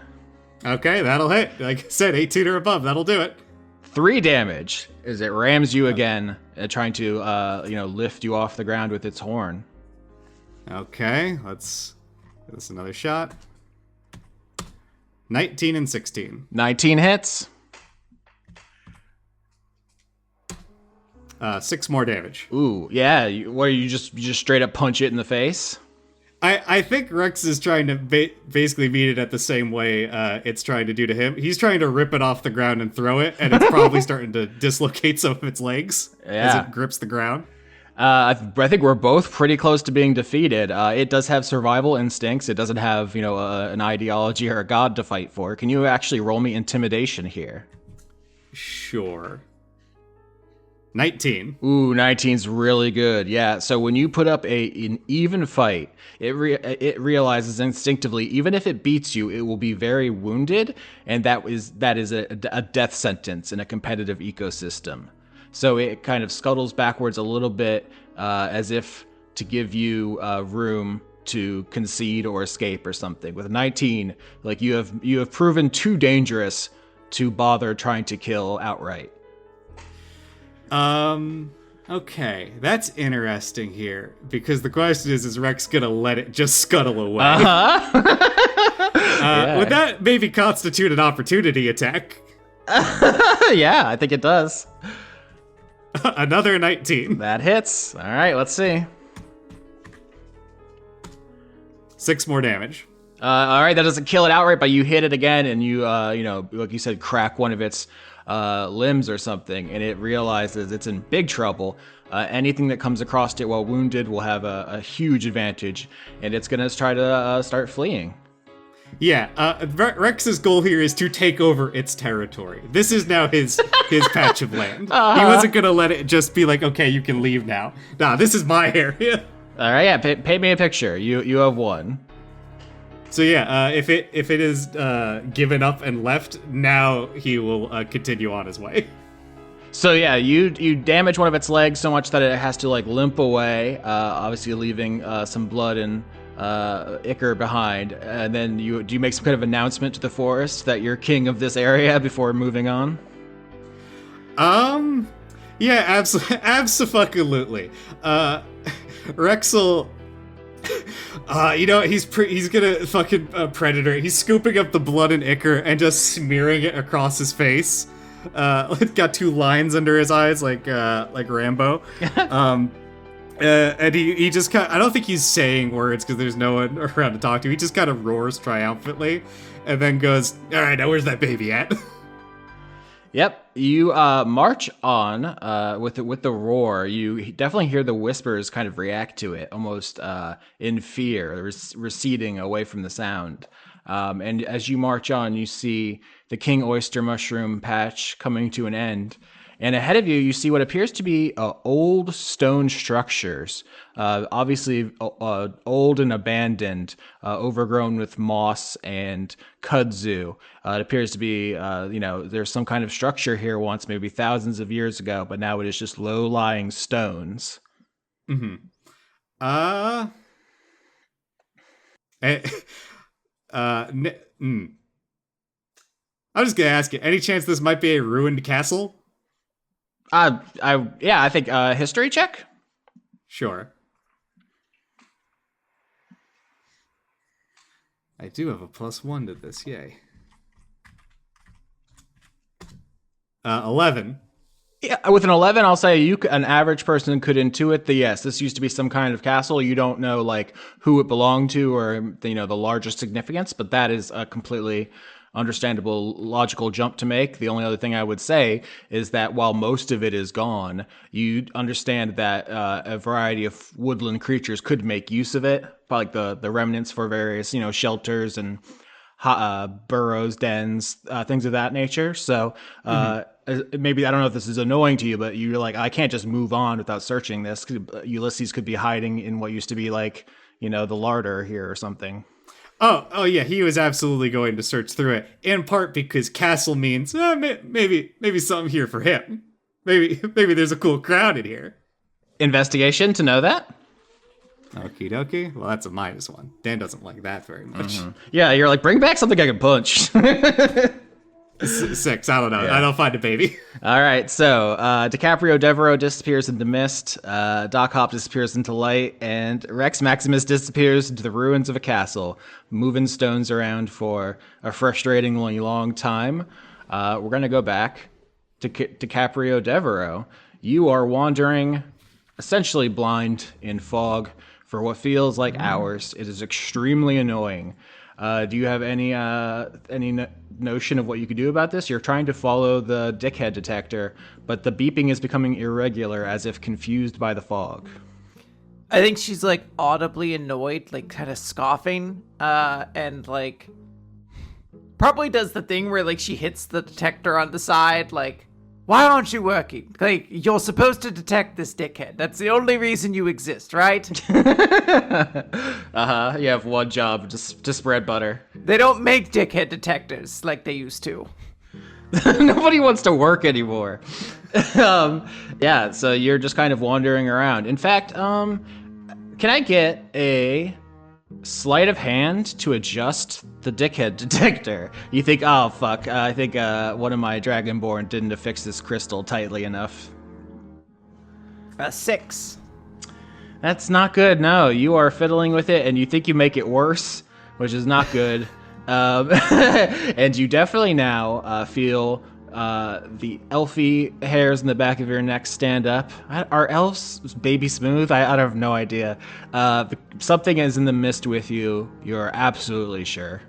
Okay, that'll hit. Like I said, 18 or above, that'll do it. 3 damage as it rams you again, trying to lift you off the ground with its horn. Okay, let's give this another shot. 19 and 16. 19 hits. 6 more damage. Ooh, yeah. You just straight up punch it in the face? I think Rex is trying to basically meet it at the same way it's trying to do to him. He's trying to rip it off the ground and throw it, and it's probably starting to dislocate some of its legs as it grips the ground. I think we're both pretty close to being defeated. It does have survival instincts. It doesn't have, an ideology or a god to fight for. Can you actually roll me intimidation here? Sure. 19. Ooh, 19's really good. Yeah, so when you put up an even fight, it realizes instinctively, even if it beats you, it will be very wounded, and that is a death sentence in a competitive ecosystem. So it kind of scuttles backwards a little bit, as if to give you room to concede or escape or something. With 19, like you have proven too dangerous to bother trying to kill outright. Okay, that's interesting here, because the question is Rex gonna let it just scuttle away? Yeah. Would that maybe constitute an opportunity attack? Yeah, I think it does. Another 19. That hits. All right, let's see. 6 more damage. All right, that doesn't kill it outright, but you hit it again, and you, like you said, crack one of its limbs or something, and it realizes it's in big trouble. Anything that comes across it while wounded will have a huge advantage, and it's going to try to start fleeing. Yeah, Rex's goal here is to take over its territory. This is now his patch of land. He wasn't going to let it just be like, okay, you can leave now. Nah, this is my area. All right, yeah, paint me a picture. You have one. So yeah, if it is given up and left, now he will continue on his way. So yeah, you damage one of its legs so much that it has to like limp away, obviously leaving some blood and ichor behind. And then do you make some kind of announcement to the forest that you're king of this area before moving on? Yeah, abso-fucking-lutely. Rexel. He's gonna fucking predator. He's scooping up the blood and ichor and just smearing it across his face. It's got 2 lines under his eyes, like Rambo. And he just kind of, I don't think he's saying words because there's no one around to talk to. He just kind of roars triumphantly, and then goes, "All right, now where's that baby at?" Yep, you march on with the roar. You definitely hear the whispers kind of react to it, almost in fear, receding away from the sound. And as you march on, you see the king oyster mushroom patch coming to an end. And ahead of you, you see what appears to be old stone structures, obviously old and abandoned, overgrown with moss and kudzu. It appears to be, there's some kind of structure here once, maybe thousands of years ago, but now it is just low-lying stones. Mm-hmm. I'm just gonna ask you, any chance this might be a ruined castle? I think history check. Sure. I do have a +1 to this, yay. 11. Yeah, with an 11, I'll say an average person could intuit yes, this used to be some kind of castle. You don't know like who it belonged to or the larger significance, but that is a completely understandable, logical jump to make. The only other thing I would say is that while most of it is gone, you understand that a variety of woodland creatures could make use of it, like the remnants for various shelters and burrows, dens, things of that nature. So maybe, I don't know if this is annoying to you, but you're like, I can't just move on without searching this. Ulysses could be hiding in what used to be like, the larder here or something. Oh yeah, he was absolutely going to search through it, in part because castle means maybe something here for him. Maybe there's a cool crowd in here. Investigation to know that? Okie dokie. Well, that's a -1. Dan doesn't like that very much. Yeah, you're like, bring back something I can punch. 6, I don't know. Yeah. I don't find a baby. All right, so DiCaprio Devereaux disappears into mist, Doc Hop disappears into light, and Rex Maximus disappears into the ruins of a castle, moving stones around for a frustratingly long time. We're going to go back to DiCaprio Devereaux. You are wandering, essentially blind in fog, for what feels like hours. It is extremely annoying. Do you have any notion of what you could do about this? You're trying to follow the dickhead detector, but the beeping is becoming irregular, as if confused by the fog. I think she's like audibly annoyed, like kind of scoffing, and like probably does the thing where like she hits the detector on the side, like, why aren't you working? Like, you're supposed to detect this dickhead. That's the only reason you exist, right? You have one job, just to spread butter. They don't make dickhead detectors like they used to. Nobody wants to work anymore. Yeah, so you're just kind of wandering around. In fact, can I get a sleight of hand to adjust the dickhead detector? You think, oh fuck, I think one of my Dragonborn didn't affix this crystal tightly enough. 6. That's not good. No, you are fiddling with it, and you think you make it worse, which is not good. And you definitely now feel the elfy hairs in the back of your neck stand up. Are elves baby smooth? I have no idea. Something is in the mist with you. You're absolutely sure.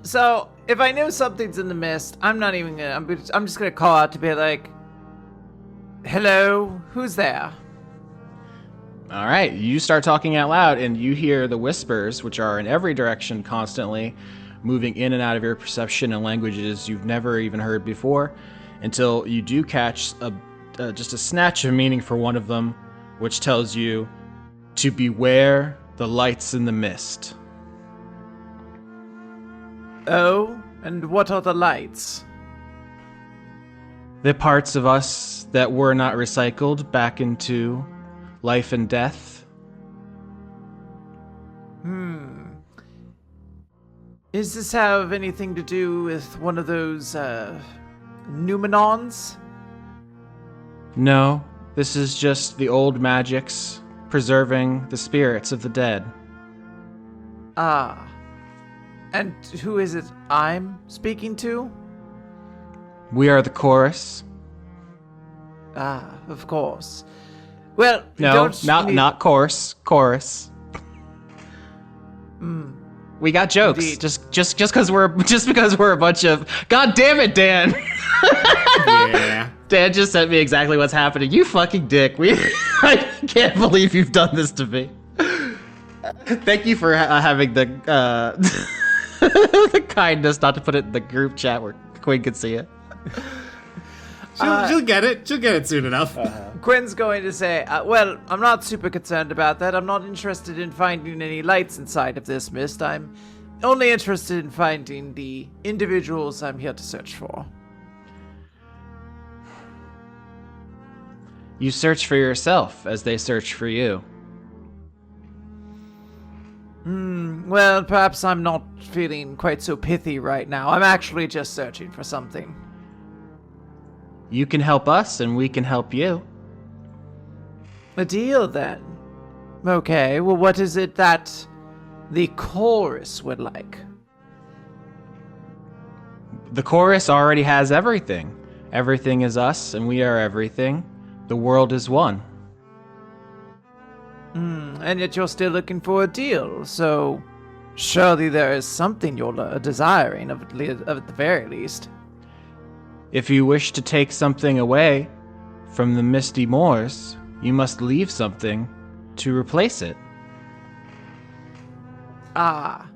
So if I know something's in the mist, I'm not even gonna. I'm just gonna call out to be like, "Hello, who's there?" All right, you start talking out loud, and you hear the whispers, which are in every direction constantly, moving in and out of your perception in languages you've never even heard before, until you do catch just a snatch of meaning for one of them, which tells you to beware the lights in the mist. Oh, and what are the lights? The parts of us that were not recycled back into life and death. Does this have anything to do with one of those, Numenons? No, this is just the old magics preserving the spirits of the dead. Ah. And who is it I'm speaking to? We are the chorus. Ah, of course. Well, no, not chorus. We got jokes. Indeed. Just because we're a bunch of. God damn it, Dan. Yeah. Dan just sent me exactly what's happening. You fucking dick. I can't believe you've done this to me. Thank you for having the the kindness not to put it in the group chat where Quinn could see it. She'll get it. She'll get it soon enough. Quinn's going to say, well, I'm not super concerned about that. I'm not interested in finding any lights inside of this mist. I'm only interested in finding the individuals I'm here to search for. You search for yourself as they search for you. Well, perhaps I'm not feeling quite so pithy right now. I'm actually just searching for something. You can help us, and we can help you. A deal, then. Okay, well, what is it that the chorus would like? The chorus already has everything. Everything is us, and we are everything. The world is one. And yet you're still looking for a deal, so surely there is something you're desiring, of at the very least. If you wish to take something away from the misty moors, you must leave something to replace it. Ah,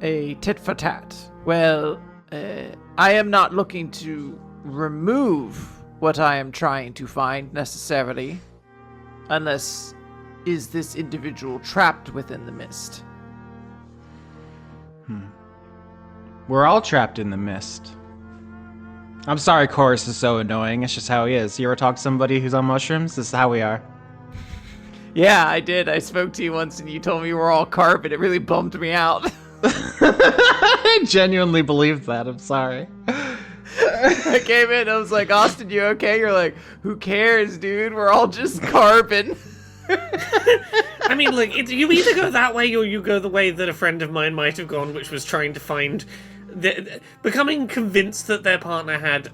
a tit for tat. Well, I am not looking to remove what I am trying to find necessarily, unless is this individual trapped within the mist? We're all trapped in the mist. I'm sorry Chorus is so annoying. It's just how he is. You ever talk to somebody who's on mushrooms? This is how we are. Yeah, I did. I spoke to you once and you told me we're all carbon. It really bummed me out. I genuinely believed that. I'm sorry. I came in, I was like, Austin, you okay? You're like, who cares, dude? We're all just carbon. I mean, like, you either go that way or you go the way that a friend of mine might have gone, which was trying to find... becoming convinced that their partner had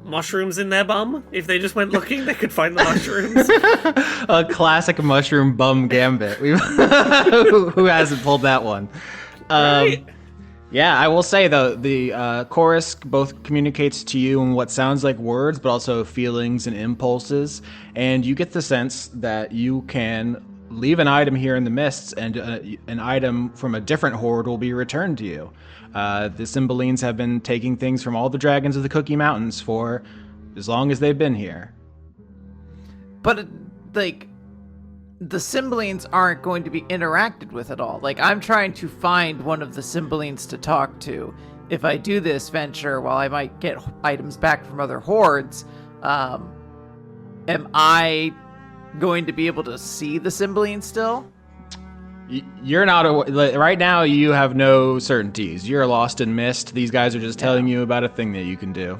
mushrooms in their bum. If they just went looking, they could find the mushrooms. A classic mushroom bum gambit. Who hasn't pulled that one? Right. Yeah, I will say, though, the chorus both communicates to you in what sounds like words, but also feelings and impulses. And you get the sense that you can leave an item here in the mists, and an item from a different hoard will be returned to you. The Cymbalines have been taking things from all the dragons of the Cookie Mountains for as long as they've been here. But, like, the Cymbalines aren't going to be interacted with at all. Like, I'm trying to find one of the Cymbalines to talk to. If I do this venture, while I might get items back from other hordes, am I going to be able to see the Cymbalines still? You're not right now. You have no certainties. You're lost in mist. These guys are just telling you about a thing that you can do.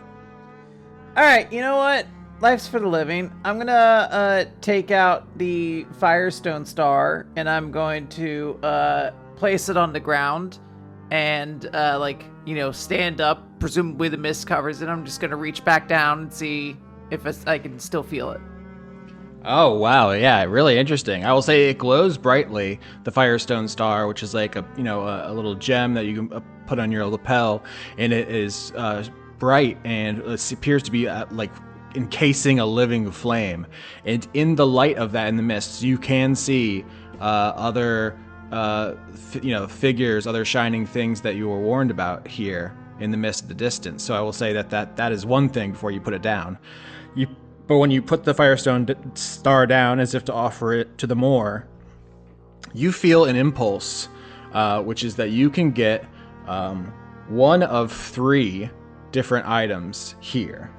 All right, you know what? Life's for the living. I'm gonna take out the Firestone Star and I'm going to place it on the ground and stand up. Presumably the mist covers it. I'm just gonna reach back down and see if I can still feel it. Oh, wow. Yeah, really interesting. I will say it glows brightly, the Firestone Star, which is like a little gem that you can put on your lapel, and it is bright and it appears to be like encasing a living flame. And in the light of that in the mists, you can see other figures, other shining things that you were warned about here in the mist at the distance. So I will say that is one thing before you put it down. But when you put the Firestone Star down as if to offer it to the moor, you feel an impulse, which is that you can get one of 3 different items here.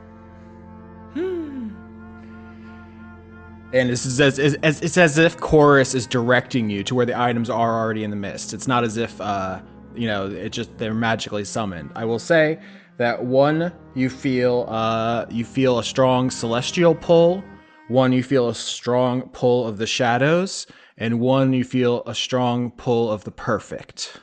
And it's as if Chorus is directing you to where the items are already in the mist. It's not as if they're magically summoned. I will say that one, you feel a strong celestial pull. One, you feel a strong pull of the shadows, and one, you feel a strong pull of the perfect.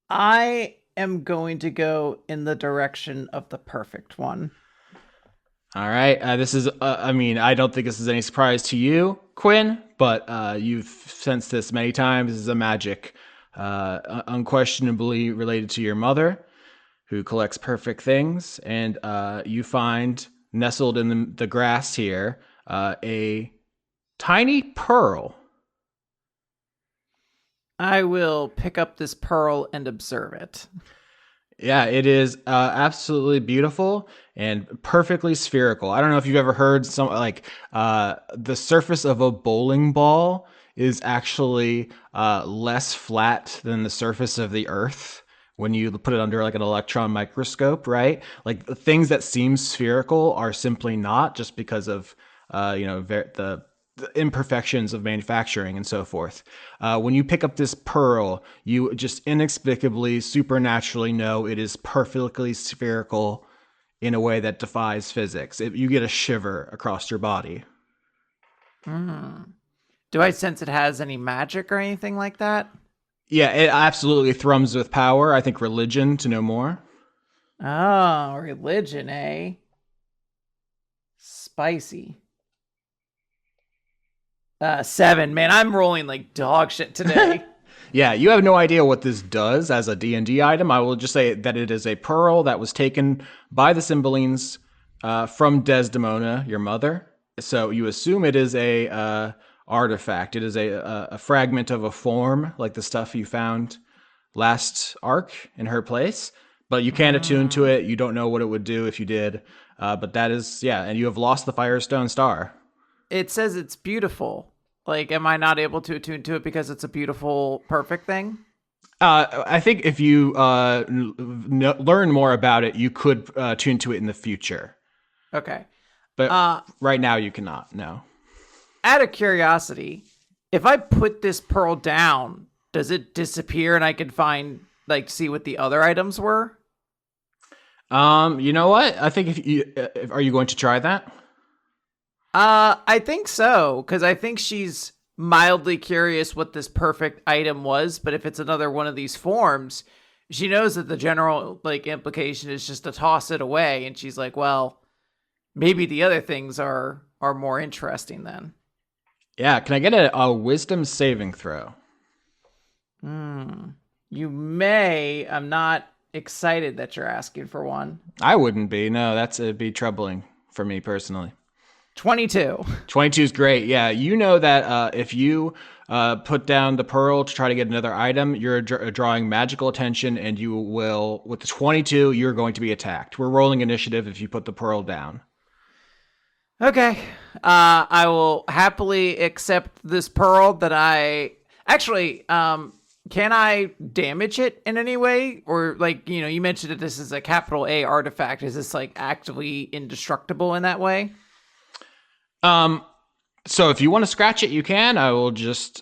I am going to go in the direction of the perfect one. All right. This is, I don't think this is any surprise to you, Quinn, but you've sensed this many times. This is a magic, unquestionably related to your mother, who collects perfect things. And you find, nestled in the grass here, a tiny pearl. I will pick up this pearl and observe it. Yeah, it is absolutely beautiful and perfectly spherical. I don't know if you've ever heard the surface of a bowling ball is actually less flat than the surface of the Earth when you put it under like an electron microscope, right? Like the things that seem spherical are simply not, just because of the imperfections of manufacturing and so forth. When you pick up this pearl, you just inexplicably, supernaturally know it is perfectly spherical in a way that defies physics. You get a shiver across your body. Do I sense it has any magic or anything like that? Yeah, it absolutely thrums with power. I think religion to know more. Oh, religion, eh? Spicy. 7. Man, I'm rolling like dog shit today. Yeah, you have no idea what this does as a D&D item. I will just say that it is a pearl that was taken by the Cymbalines from Desdemona, your mother. So you assume it is a artifact. It is a fragment of a form, like the stuff you found last arc in her place. But you can't attune to it. You don't know what it would do if you did. But that is, yeah, and you have lost the Firestone Star. It says it's beautiful. Like, am I not able to attune to it because it's a beautiful, perfect thing? I think if you learn more about it, you could tune to it in the future. Okay. But right now you cannot, no. Out of curiosity, if I put this pearl down, does it disappear and I can find, like, see what the other items were? You know what? I think are you going to try that? I think so, because I think she's mildly curious what this perfect item was, but if it's another one of these forms, she knows that the general, like, implication is just to toss it away, and she's like, well, maybe the other things are more interesting then. Yeah, can I get a wisdom saving throw? You may. I'm not excited that you're asking for one. I wouldn't be. No, it'd be troubling for me personally. 22. 22 is great. Yeah, you know that if you put down the pearl to try to get another item, you're drawing magical attention, and you will, with the 22, you're going to be attacked. We're rolling initiative if you put the pearl down. Okay. I will happily accept this pearl that I... Actually, can I damage it in any way? Or, like, you mentioned that this is a capital A artifact. Is this, like, actively indestructible in that way? So if you want to scratch it, you can. I will just,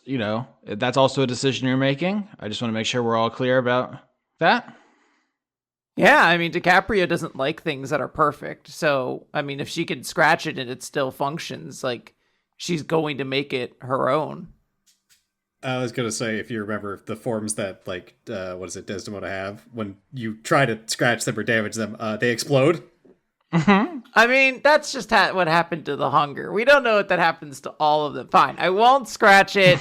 that's also a decision you're making. I just want to make sure we're all clear about that. Yeah, I mean, DiCaprio doesn't like things that are perfect. So, I mean, if she can scratch it and it still functions, like, she's going to make it her own. I was going to say, if you remember the forms that, like, Desdemona have, when you try to scratch them or damage them, they explode. Mm-hmm. I mean, that's just what happened to the hunger. We don't know if that happens to all of them. Fine, I won't scratch it.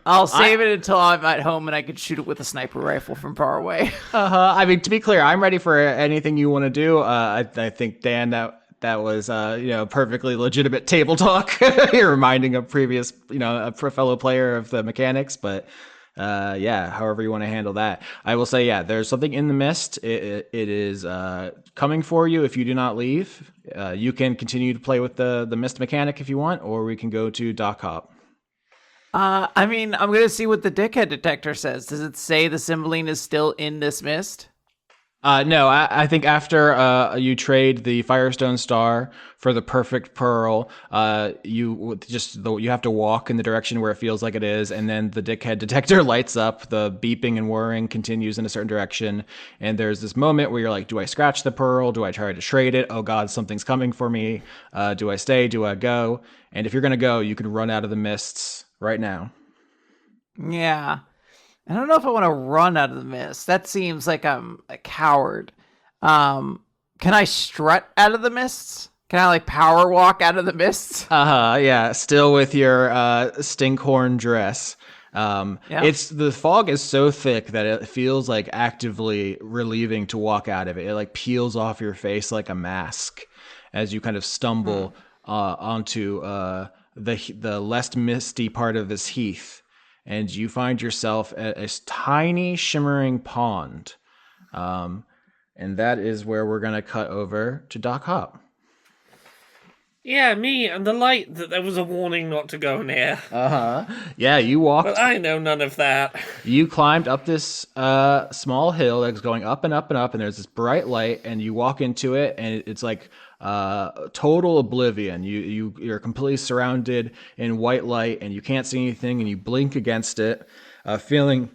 I'll save it until I'm at home and I can shoot it with a sniper rifle from far away. I mean, to be clear, I'm ready for anything you want to do. I think, Dan, that was perfectly legitimate table talk. You're reminding a previous, a fellow player of the mechanics, but however you want to handle that. I will say, there's something in the mist. It is coming for you if you do not leave. You can continue to play with the mist mechanic if you want, or we can go to Doc Hop. I mean, I'm going to see what the dickhead detector says. Does it say the Cymbeline is still in this mist? No, I think after you trade the Firestone Star for the perfect pearl, you have to walk in the direction where it feels like it is, and then the dickhead detector lights up. The beeping and whirring continues in a certain direction, and there's this moment where you're like, do I scratch the pearl? Do I try to trade it? Oh God, something's coming for me. Do I stay? Do I go? And if you're gonna go, you can run out of the mists right now. Yeah. I don't know if I want to run out of the mist. That seems like I'm a coward. Can I strut out of the mists? Can I, like, power walk out of the mists? Yeah. Still with your stinkhorn dress. It's the fog is so thick that it feels like actively relieving to walk out of it. It like peels off your face like a mask as you kind of stumble onto the less misty part of this heath. And you find yourself at a tiny shimmering pond. And that is where we're going to cut over to Doc Hop. Yeah, me and the light that there was a warning not to go near. Yeah, you walked. But I know none of that. You climbed up this small hill that's going up and up and up, and there's this bright light, and you walk into it, and it's like total oblivion. You're completely surrounded in white light, and you can't see anything, and you blink against it, feeling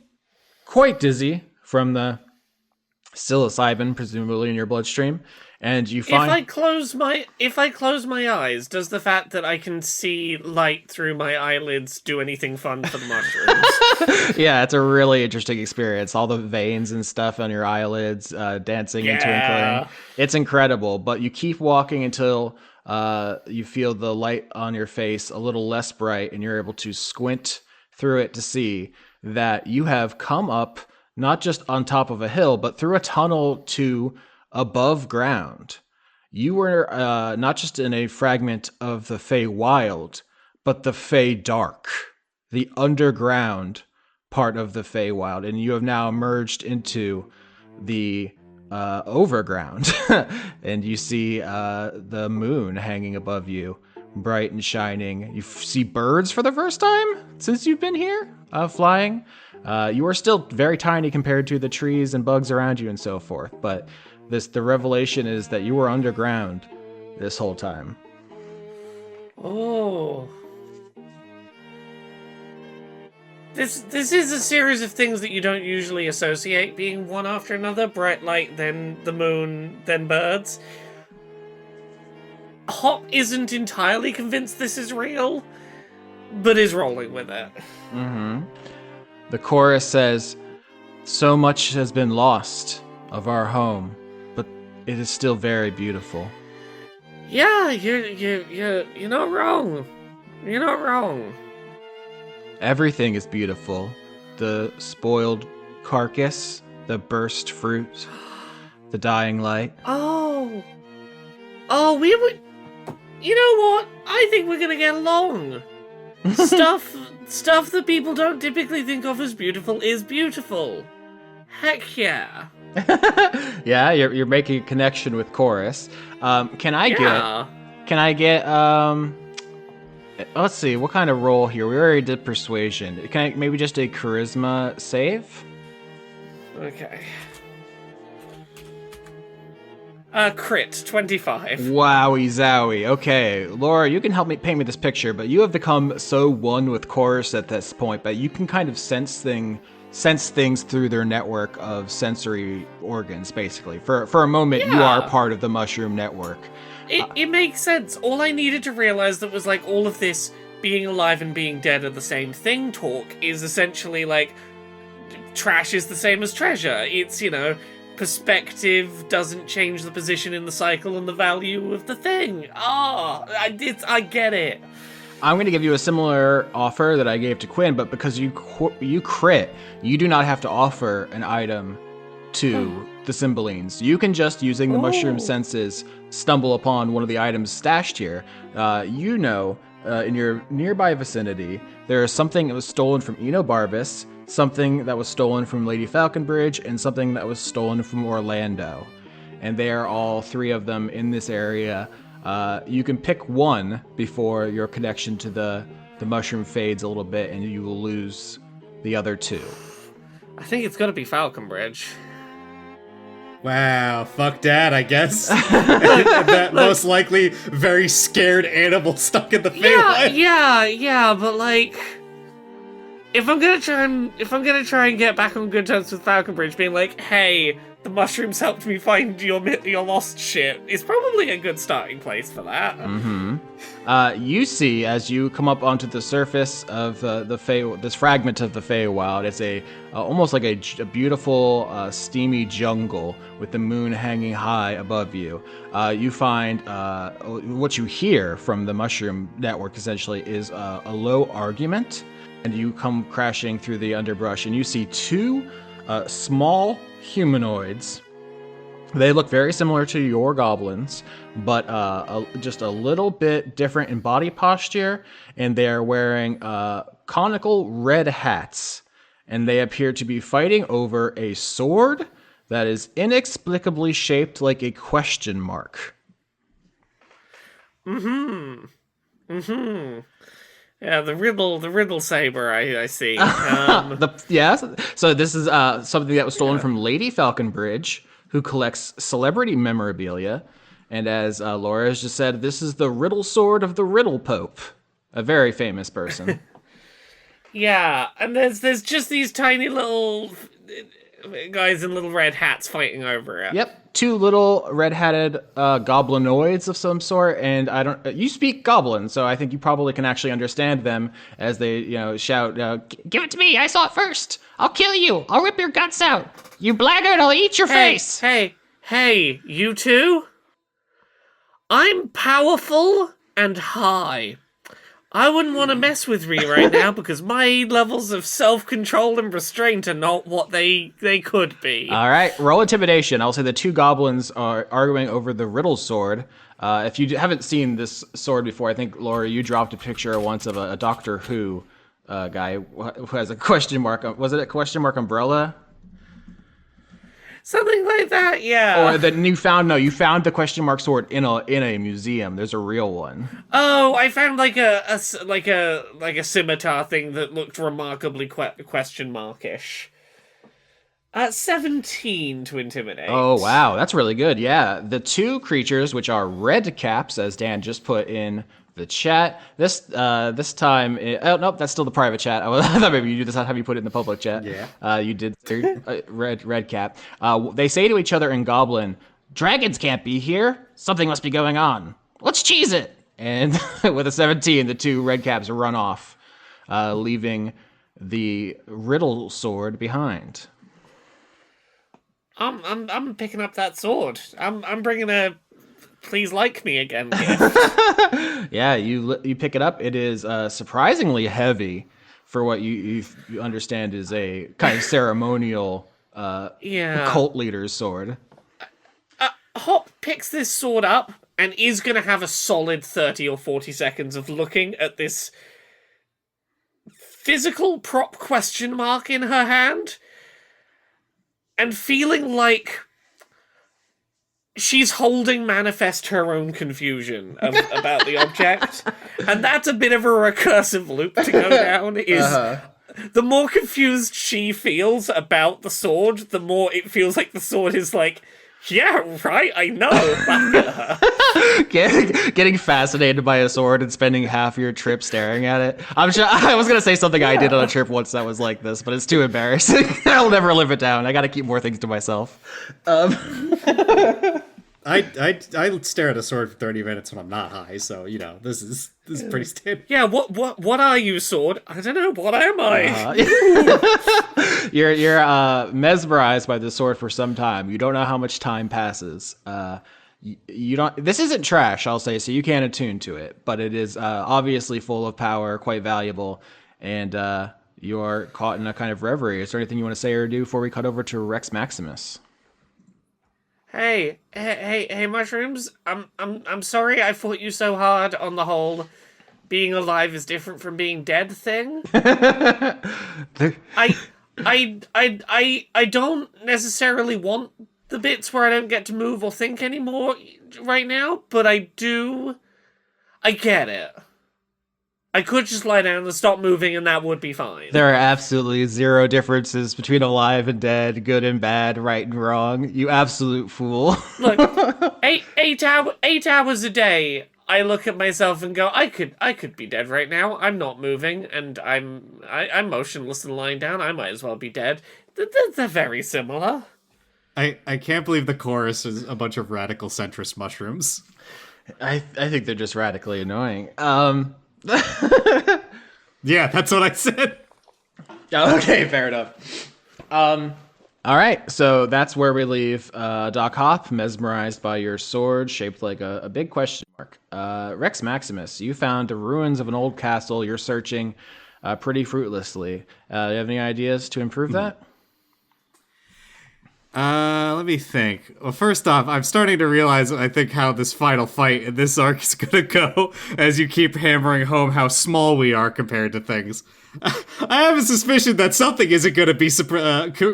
quite dizzy from the psilocybin, presumably in your bloodstream. And you find If I close my eyes, does the fact that I can see light through my eyelids do anything fun for the mushrooms? yeah, it's a really interesting experience. All the veins and stuff on your eyelids, dancing and twinkling. It's incredible. But you keep walking until you feel the light on your face a little less bright, and you're able to squint through it to see that you have come up not just on top of a hill, but through a tunnel to above ground. You were not just in a fragment of the Feywild, but the Feydark, the underground part of the Feywild, and you have now emerged into the overground, and you see the moon hanging above you, bright and shining. You see birds for the first time since you've been here, flying. You are still very tiny compared to the trees and bugs around you and so forth, but the revelation is that you were underground this whole time. Oh. This is a series of things that you don't usually associate being one after another. Bright light, then the moon, then birds. Hop isn't entirely convinced this is real, but is rolling with it. Mm-hmm. The chorus says, "So much has been lost of our home, but it is still very beautiful." Yeah, you're not wrong. You're not wrong. Everything is beautiful. The spoiled carcass, the burst fruit, the dying light. Oh, we would. You know what? I think we're gonna get along. Stuff that people don't typically think of as beautiful is beautiful. Heck yeah. Yeah, you're making a connection with chorus. Can I get let's see, what kind of roll here? We already did persuasion. Can I maybe just a charisma save? Okay. Crit, 25. Wowie zowie. Okay, Laura, you can help me paint me this picture, but you have become so one with chorus at this point, but you can kind of sense things through their network of sensory organs, basically. For a moment, you are part of the mushroom network. It makes sense. All I needed to realize that was like all of this being alive and being dead are the same thing talk is essentially like trash is the same as treasure. It's, perspective doesn't change the position in the cycle and the value of the thing. I get it. I'm going to give you a similar offer that I gave to Quinn, but because you crit, you do not have to offer an item to the Cymbalines. You can just, using the mushroom senses, stumble upon one of the items stashed here. In your nearby vicinity, there is something that was stolen from Enobarbus, something that was stolen from Lady Falconbridge, and something that was stolen from Orlando. And they are all three of them in this area. You can pick one before your connection to the mushroom fades a little bit, and you will lose the other two. I think it's gonna be Falconbridge. Wow, fuck dad, I guess. That most likely very scared animal stuck in the Feywild. Yeah, but like, if I'm gonna try and get back on good terms with Falconbridge, being like, hey, the mushrooms helped me find your lost shit, is probably a good starting place for that. Mm-hmm. You see, as you come up onto the surface of this fragment of the Feywild, it's almost like a beautiful, steamy jungle with the moon hanging high above you. You find what you hear from the mushroom network essentially is a low argument, and you come crashing through the underbrush, and you see two small humanoids. They look very similar to your goblins, but just a little bit different in body posture, and they are wearing conical red hats, and they appear to be fighting over a sword that is inexplicably shaped like a question mark. Yeah, the riddle saber, I see. So this is something that was stolen from Lady Falconbridge, who collects celebrity memorabilia. And as Laura has just said, this is the riddle sword of the Riddle Pope, a very famous person. Yeah, and there's just these tiny little guys in little red hats fighting over it. Yep, two little red-hatted goblinoids of some sort, and I don't. You speak Goblin, so I think you probably can actually understand them as they, shout, "Give it to me! I saw it first! I'll kill you! I'll rip your guts out! You blackguard! I'll eat your face!" Hey, you two? I'm powerful and high. I wouldn't want to mess with me right now because my levels of self-control and restraint are not what they could be. All right, roll intimidation. I'll say the two goblins are arguing over the riddle sword. If you haven't seen this sword before, I think, Laura, you dropped a picture once of a Doctor Who guy who has a question mark. Was it a question mark umbrella? Something like that, yeah. Or that you found the question mark sword in a museum. There's a real one. Oh, I found like a scimitar thing that looked remarkably question markish. 17 to intimidate. Oh wow, that's really good. Yeah, the two creatures, which are red caps, as Dan just put in the chat. This time, nope, that's still the private chat. I thought maybe you do this. Have you put it in the public chat? Yeah. You did. Red cap. They say to each other in Goblin, "Dragons can't be here. Something must be going on. Let's cheese it." And with a 17, the two red caps run off, leaving the riddle sword behind. I'm picking up that sword. I'm bringing a please like me again gift. Yeah, you pick it up. It is surprisingly heavy for what you understand is a kind of ceremonial cult leader's sword. Hop picks this sword up and is going to have a solid 30 or 40 seconds of looking at this physical prop question mark in her hand and feeling like she's holding manifest her own confusion about the object. And that's a bit of a recursive loop to go down. The more confused she feels about the sword, the more it feels like the sword is like, yeah, right, I know. Back at her. Getting fascinated by a sword and spending half your trip staring at it. I'm sure I was gonna say something I did on a trip once that was like this, but it's too embarrassing. I'll never live it down. I gotta keep more things to myself. I stare at a sword for 30 minutes when I'm not high, so this is pretty standard. Yeah, what are you, sword? I don't know. What am I? You're mesmerized by the sword for some time. You don't know how much time passes. You don't. This isn't trash, I'll say, so you can't attune to it. But it is obviously full of power, quite valuable, and you are caught in a kind of reverie. Is there anything you want to say or do before we cut over to Rex Maximus? Hey, mushrooms. I'm sorry I fought you so hard on the whole being alive is different from being dead thing. I don't necessarily want the bits where I don't get to move or think anymore right now, but I get it. I could just lie down and stop moving and that would be fine. There are absolutely zero differences between alive and dead, good and bad, right and wrong. You absolute fool. Look, 8 hours a day, I look at myself and go, I could be dead right now. I'm not moving and I'm motionless and lying down. I might as well be dead. They're very similar. I can't believe the chorus is a bunch of radical centrist mushrooms. I think they're just radically annoying. Yeah, that's what I said. Okay, fair enough. All right, so that's where we leave Doc Hop, mesmerized by your sword shaped like a big question mark. Rex Maximus, you found the ruins of an old castle. You're searching pretty fruitlessly. Do you have any ideas to improve that? Let me think. Well, first off, I'm starting to realize, I think, how this final fight in this arc is gonna go as you keep hammering home how small we are compared to things. I have a suspicion that something isn't gonna be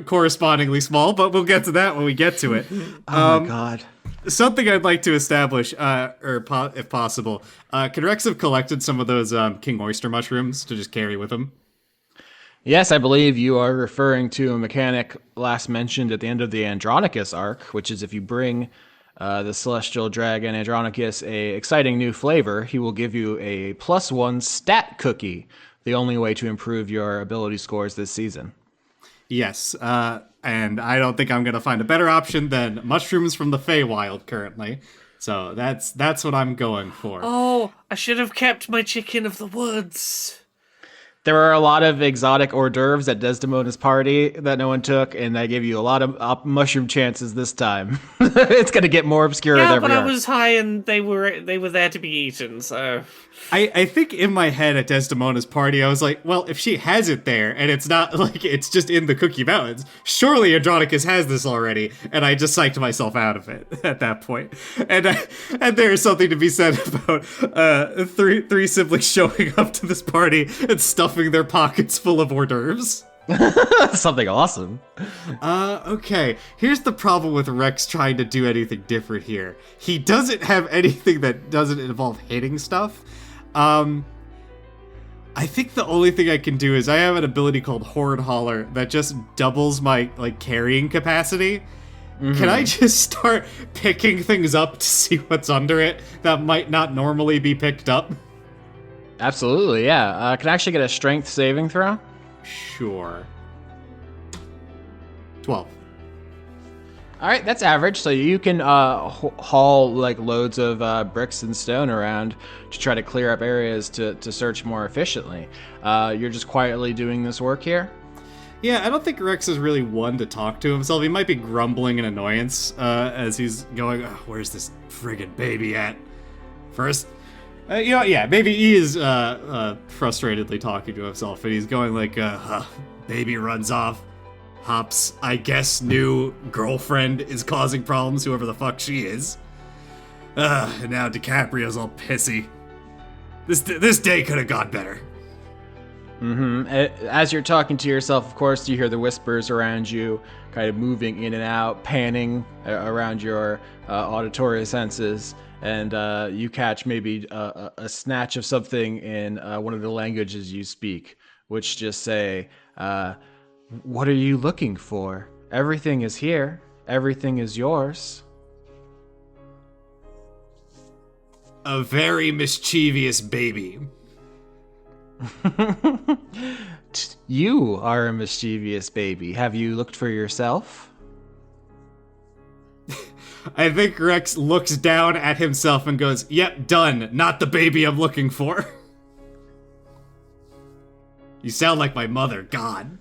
correspondingly small, but we'll get to that when we get to it. Oh my god. Something I'd like to establish, if possible, can Rex have collected some of those king oyster mushrooms to just carry with him? Yes, I believe you are referring to a mechanic last mentioned at the end of the Andronicus arc, which is if you bring the celestial dragon Andronicus a exciting new flavor, he will give you a +1 stat cookie, the only way to improve your ability scores this season. Yes. and I don't think I'm going to find a better option than mushrooms from the Feywild currently. So that's what I'm going for. Oh, I should have kept my chicken of the woods. There are a lot of exotic hors d'oeuvres at Desdemona's party that no one took, and I gave you a lot of mushroom chances this time. It's going to get more obscure with Yeah, every but I arc. was high and they were there to be eaten, so... I think in my head at Desdemona's party, I was like, well, if she has it there and it's not like it's just in the Cookie Mountains, surely Andronicus has this already. And I just psyched myself out of it at that point. And there is something to be said about three siblings showing up to this party and stuffing their pockets full of hors d'oeuvres. Something awesome. Okay. Here's the problem with Rex trying to do anything different here. He doesn't have anything that doesn't involve hitting stuff. I think the only thing I can do is I have an ability called Hoard Hauler that just doubles my, carrying capacity. Mm-hmm. Can I just start picking things up to see what's under it that might not normally be picked up? Absolutely, yeah. Can I actually get a strength saving throw? Sure. 12. All right, that's average. So you can haul loads of bricks and stone around to try to clear up areas to search more efficiently. You're just quietly doing this work here? Yeah, I don't think Rex is really one to talk to himself. He might be grumbling in annoyance as he's going, oh, where's this friggin' baby at? First, maybe he is frustratedly talking to himself, and he's going baby runs off. Hop's, I guess, new girlfriend is causing problems, whoever the fuck she is. And now DiCaprio's all pissy. This day could have gone better. Mm-hmm. As you're talking to yourself, of course, you hear the whispers around you, kind of moving in and out, panning around your auditory senses, and you catch maybe a snatch of something in one of the languages you speak, which just say, what are you looking for? Everything is here. Everything is yours. A very mischievous baby. You are a mischievous baby. Have you looked for yourself? I think Rex looks down at himself and goes, yep, done. Not the baby I'm looking for. You sound like my mother, God.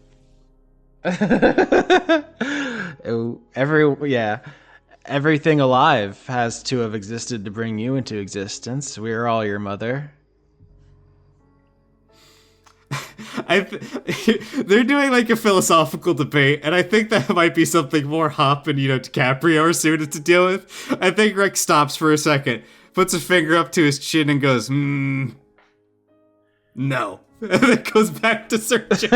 Everything alive has to have existed to bring you into existence. We are all your mother. They're doing a philosophical debate, and I think that might be something more Hop and DiCaprio are suited to deal with. I think Rex stops for a second, puts a finger up to his chin, and goes, no. And then goes back to searching.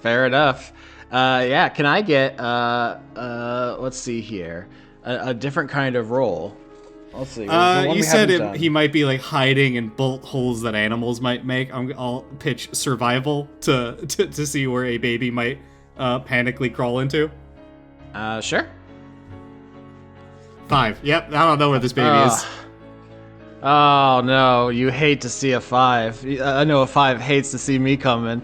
Fair enough. Can I get, let's see here, a different kind of roll? Let's see. You said he might be hiding in bolt holes that animals might make. I'll pitch survival to see where a baby might panically crawl into. Sure. 5. Yep, I don't know where this baby is. Oh no, you hate to see a 5. I know a 5 hates to see me coming.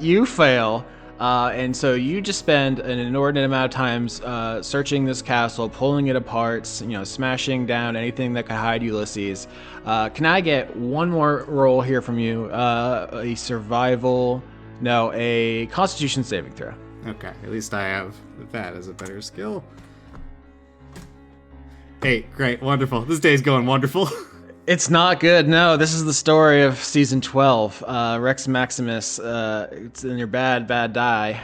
You fail. And so you just spend an inordinate amount of times searching this castle, pulling it apart, smashing down anything that could hide Ulysses. Can I get one more roll here from you? A Constitution saving throw. Okay, at least I have that as a better skill. Hey, great, wonderful. This day's going wonderful. It's not good, no. This is the story of season 12. Rex Maximus, it's in your bad die.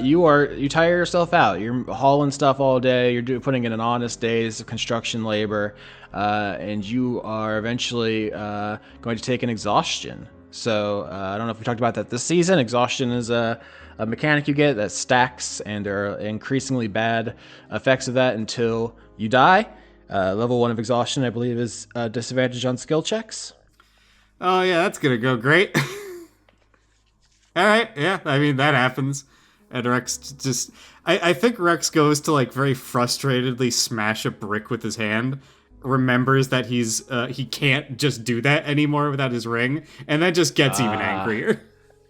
You tire yourself out. You're hauling stuff all day. You're putting in an honest day's of construction labor, and you are eventually going to take an exhaustion. So I don't know if we talked about that this season. Exhaustion is a mechanic you get that stacks, and there are increasingly bad effects of that until you die. Level 1 of exhaustion, I believe, is disadvantage on skill checks. Oh, yeah, that's gonna go great. All right, yeah, I mean, that happens. And Rex just... I think Rex goes to, very frustratedly smash a brick with his hand, remembers that he can't just do that anymore without his ring, and then just gets even angrier.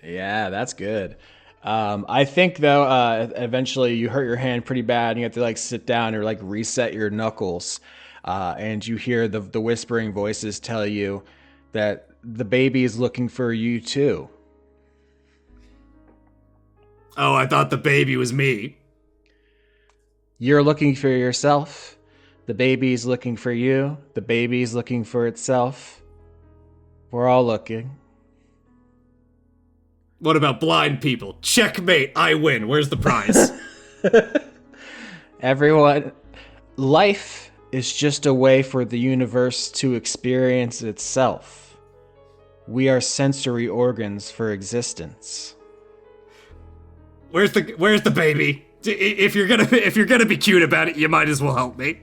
Yeah, that's good. I think though, eventually you hurt your hand pretty bad, and you have to like sit down or like reset your knuckles, and you hear the whispering voices tell you that the baby is looking for you too. Oh, I thought the baby was me. You're looking for yourself. The baby's looking for you. The baby's looking for itself. We're all looking. What about blind people? Checkmate, I win. Where's the prize? Everyone, life is just a way for the universe to experience itself. We are sensory organs for existence. Where's the baby? If you're gonna be cute about it, you might as well help me.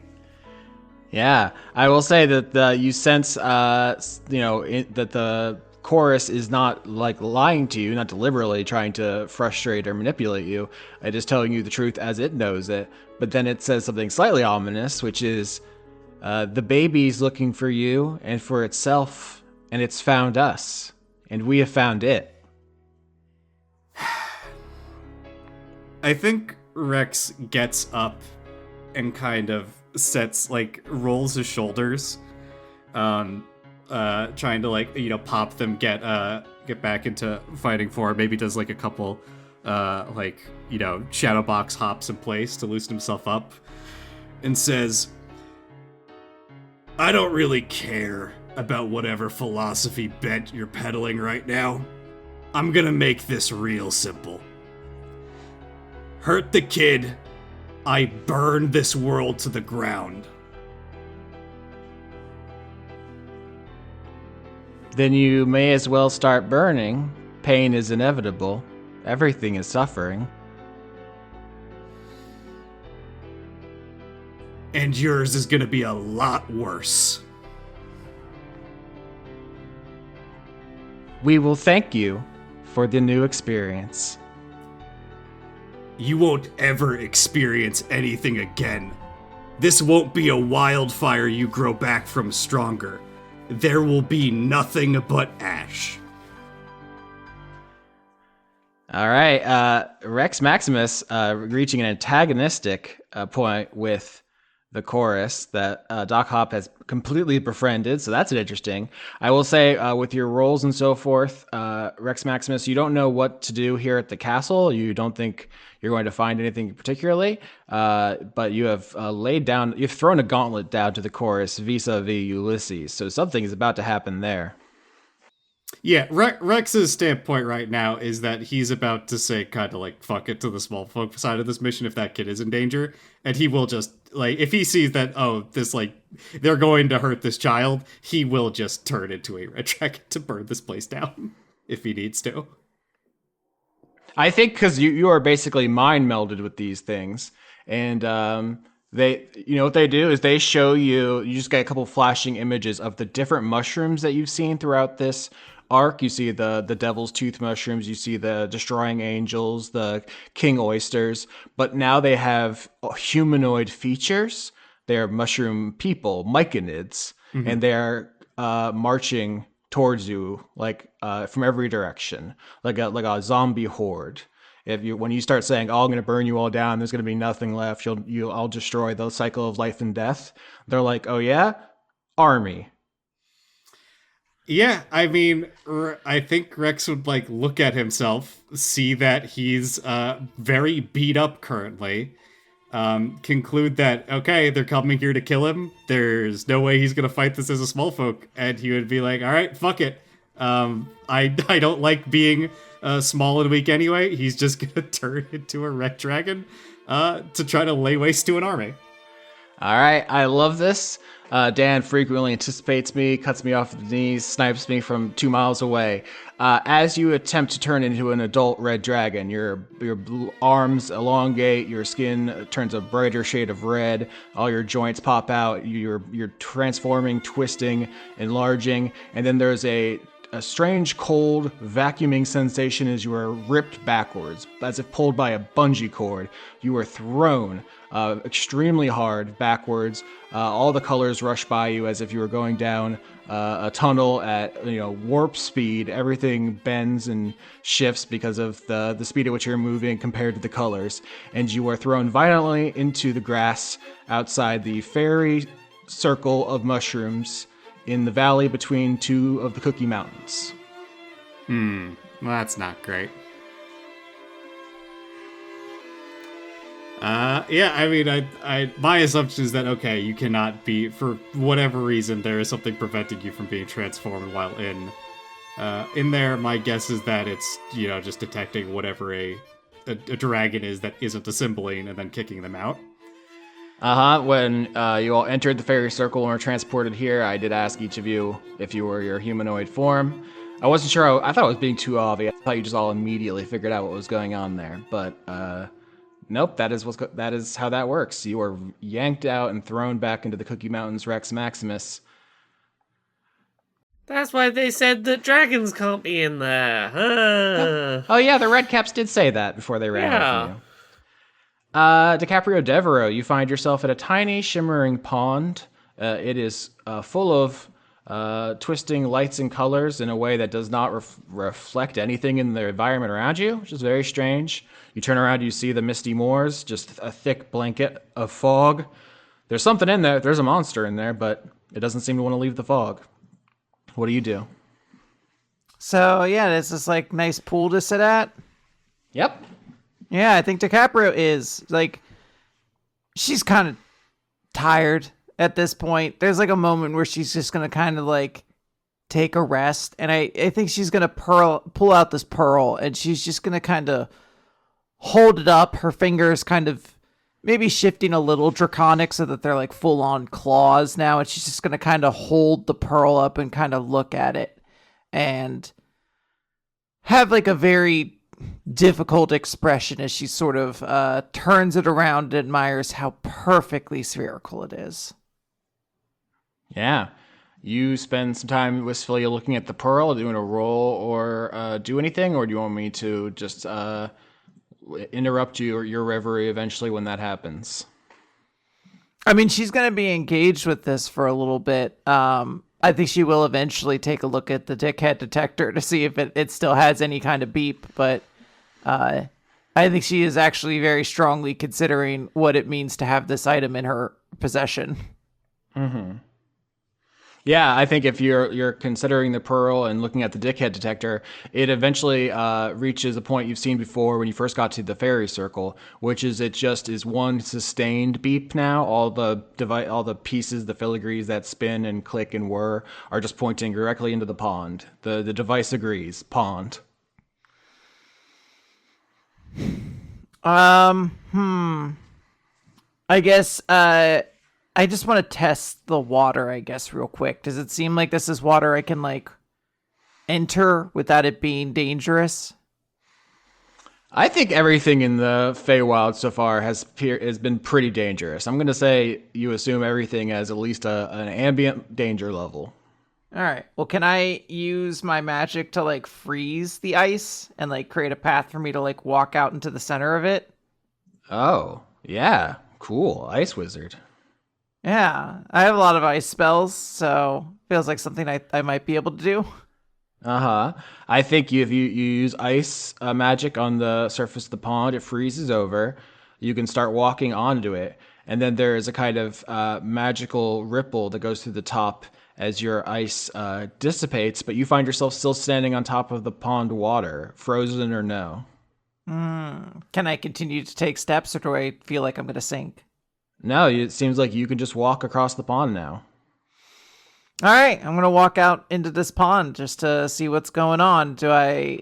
Yeah, I will say that you sense, that the chorus is not like lying to you, not deliberately trying to frustrate or manipulate you. It is telling you the truth as it knows it. But then it says something slightly ominous, which is, the baby's looking for you and for itself, and it's found us, and we have found it. I think Rex gets up and kind of rolls his shoulders, trying to pop them, get back into fighting form. Maybe does like a couple, shadow box hops in place to loosen himself up, and says, "I don't really care about whatever philosophy bent you're peddling right now. I'm gonna make this real simple. Hurt the kid, I burn this world to the ground." Then you may as well start burning. Pain is inevitable. Everything is suffering. And yours is gonna be a lot worse. We will thank you for the new experience. You won't ever experience anything again. This won't be a wildfire you grow back from stronger. There will be nothing but ash. All right, Rex Maximus reaching an antagonistic point with the chorus that Doc Hop has completely befriended, so that's interesting. I will say, with your roles and so forth, Rex Maximus, you don't know what to do here at the castle. You don't think you're going to find anything particularly, but you have you've thrown a gauntlet down to the chorus vis-a-vis Ulysses, so something is about to happen there. Yeah, Rex's standpoint right now is that he's about to say kind of like fuck it to the small folk side of this mission if that kid is in danger, and he will just, like, if he sees that, they're going to hurt this child, he will just turn into a red dragon to burn this place down if he needs to. I think because you are basically mind melded with these things, and what they do is they show you just get a couple flashing images of the different mushrooms that you've seen throughout this arc. You see the devil's tooth mushrooms, you see the destroying angels, the king oysters, but now they have humanoid features. They're mushroom people, myconids, and they're marching towards you from every direction, like a zombie horde. When you start saying, "Oh, I'm going to burn you all down, there's going to be nothing left, I'll destroy the cycle of life and death," they're like, "Oh yeah, army." Yeah, I mean, I think Rex would look at himself, see that he's very beat up currently, conclude that, okay, they're coming here to kill him. There's no way he's gonna fight this as a small folk, and he would be like, all right, fuck it. I don't like being small and weak anyway. He's just gonna turn into a red dragon to try to lay waste to an army. All right, I love this. Dan frequently anticipates me, cuts me off at the knees, snipes me from 2 miles away. As you attempt to turn into an adult red dragon, your arms elongate, your skin turns a brighter shade of red, all your joints pop out, you're transforming, twisting, enlarging, and then there's a a strange, cold, vacuuming sensation as you are ripped backwards, as if pulled by a bungee cord. You are thrown extremely hard backwards. All the colors rush by you as if you were going down a tunnel at warp speed. Everything bends and shifts because of the speed at which you're moving compared to the colors. And you are thrown violently into the grass outside the fairy circle of mushrooms in the valley between two of the Cookie Mountains. Well, that's not great. Yeah, I mean, I my assumption is that, okay, you cannot be, for whatever reason, there is something preventing you from being transformed while in there. My guess is that it's, just detecting whatever a dragon is that isn't a Cymbeline and then kicking them out. When you all entered the fairy circle and were transported here, I did ask each of you if you were your humanoid form. I wasn't sure, I thought it was being too obvious. I thought you just all immediately figured out what was going on there, but, nope, that is how that works. You are yanked out and thrown back into the Cookie Mountains Rex Maximus. That's why they said that dragons can't be in there. Oh yeah, the Redcaps did say that before they ran away from you. DiCaprio Devereaux, you find yourself at a tiny, shimmering pond. It is full of twisting lights and colors in a way that does not reflect anything in the environment around you, which is very strange. You turn around, you see the misty moors, just a thick blanket of fog. There's something in there. There's a monster in there, but it doesn't seem to want to leave the fog. What do you do? So, yeah, there's this, nice pool to sit at. Yep. Yeah, I think DiCaprio is, she's kind of tired at this point. There's, a moment where she's just going to kind of, take a rest. And I think she's going to pull out this pearl, and she's just going to kind of hold it up. Her fingers kind of maybe shifting a little draconic so that they're, full-on claws now. And she's just going to kind of hold the pearl up and kind of look at it. And have, a very difficult expression as she sort of turns it around and admires how perfectly spherical it is. Yeah. You spend some time wistfully looking at the pearl, doing a roll or do anything, or do you want me to just interrupt your reverie eventually when that happens? I mean, she's going to be engaged with this for a little bit. I think she will eventually take a look at the dickhead detector to see if it still has any kind of beep, but I think she is actually very strongly considering what it means to have this item in her possession. Mm-hmm. Yeah, I think if you're considering the pearl and looking at the dickhead detector, it eventually reaches a point you've seen before when you first got to the fairy circle, which is it just is one sustained beep now. All the pieces, the filigrees that spin and click and whir are just pointing directly into the pond. The device agrees. Pond. I guess I just want to test the water, I guess, real quick. Does it seem like this is water I can enter without it being dangerous? I think everything in the Feywild so far has been pretty dangerous. I'm going to say you assume everything as at least an ambient danger level. All right. Well, can I use my magic to freeze the ice and create a path for me to walk out into the center of it? Oh, yeah. Cool. Ice wizard. Yeah. I have a lot of ice spells, so feels like something I might be able to do. Uh-huh. I think if you use ice magic on the surface of the pond, it freezes over. You can start walking onto it. And then there is a kind of magical ripple that goes through the top as your ice dissipates, but you find yourself still standing on top of the pond water, frozen or no. Can I continue to take steps, or do I feel like I'm going to sink? No, it seems like you can just walk across the pond now. All right, I'm going to walk out into this pond just to see what's going on.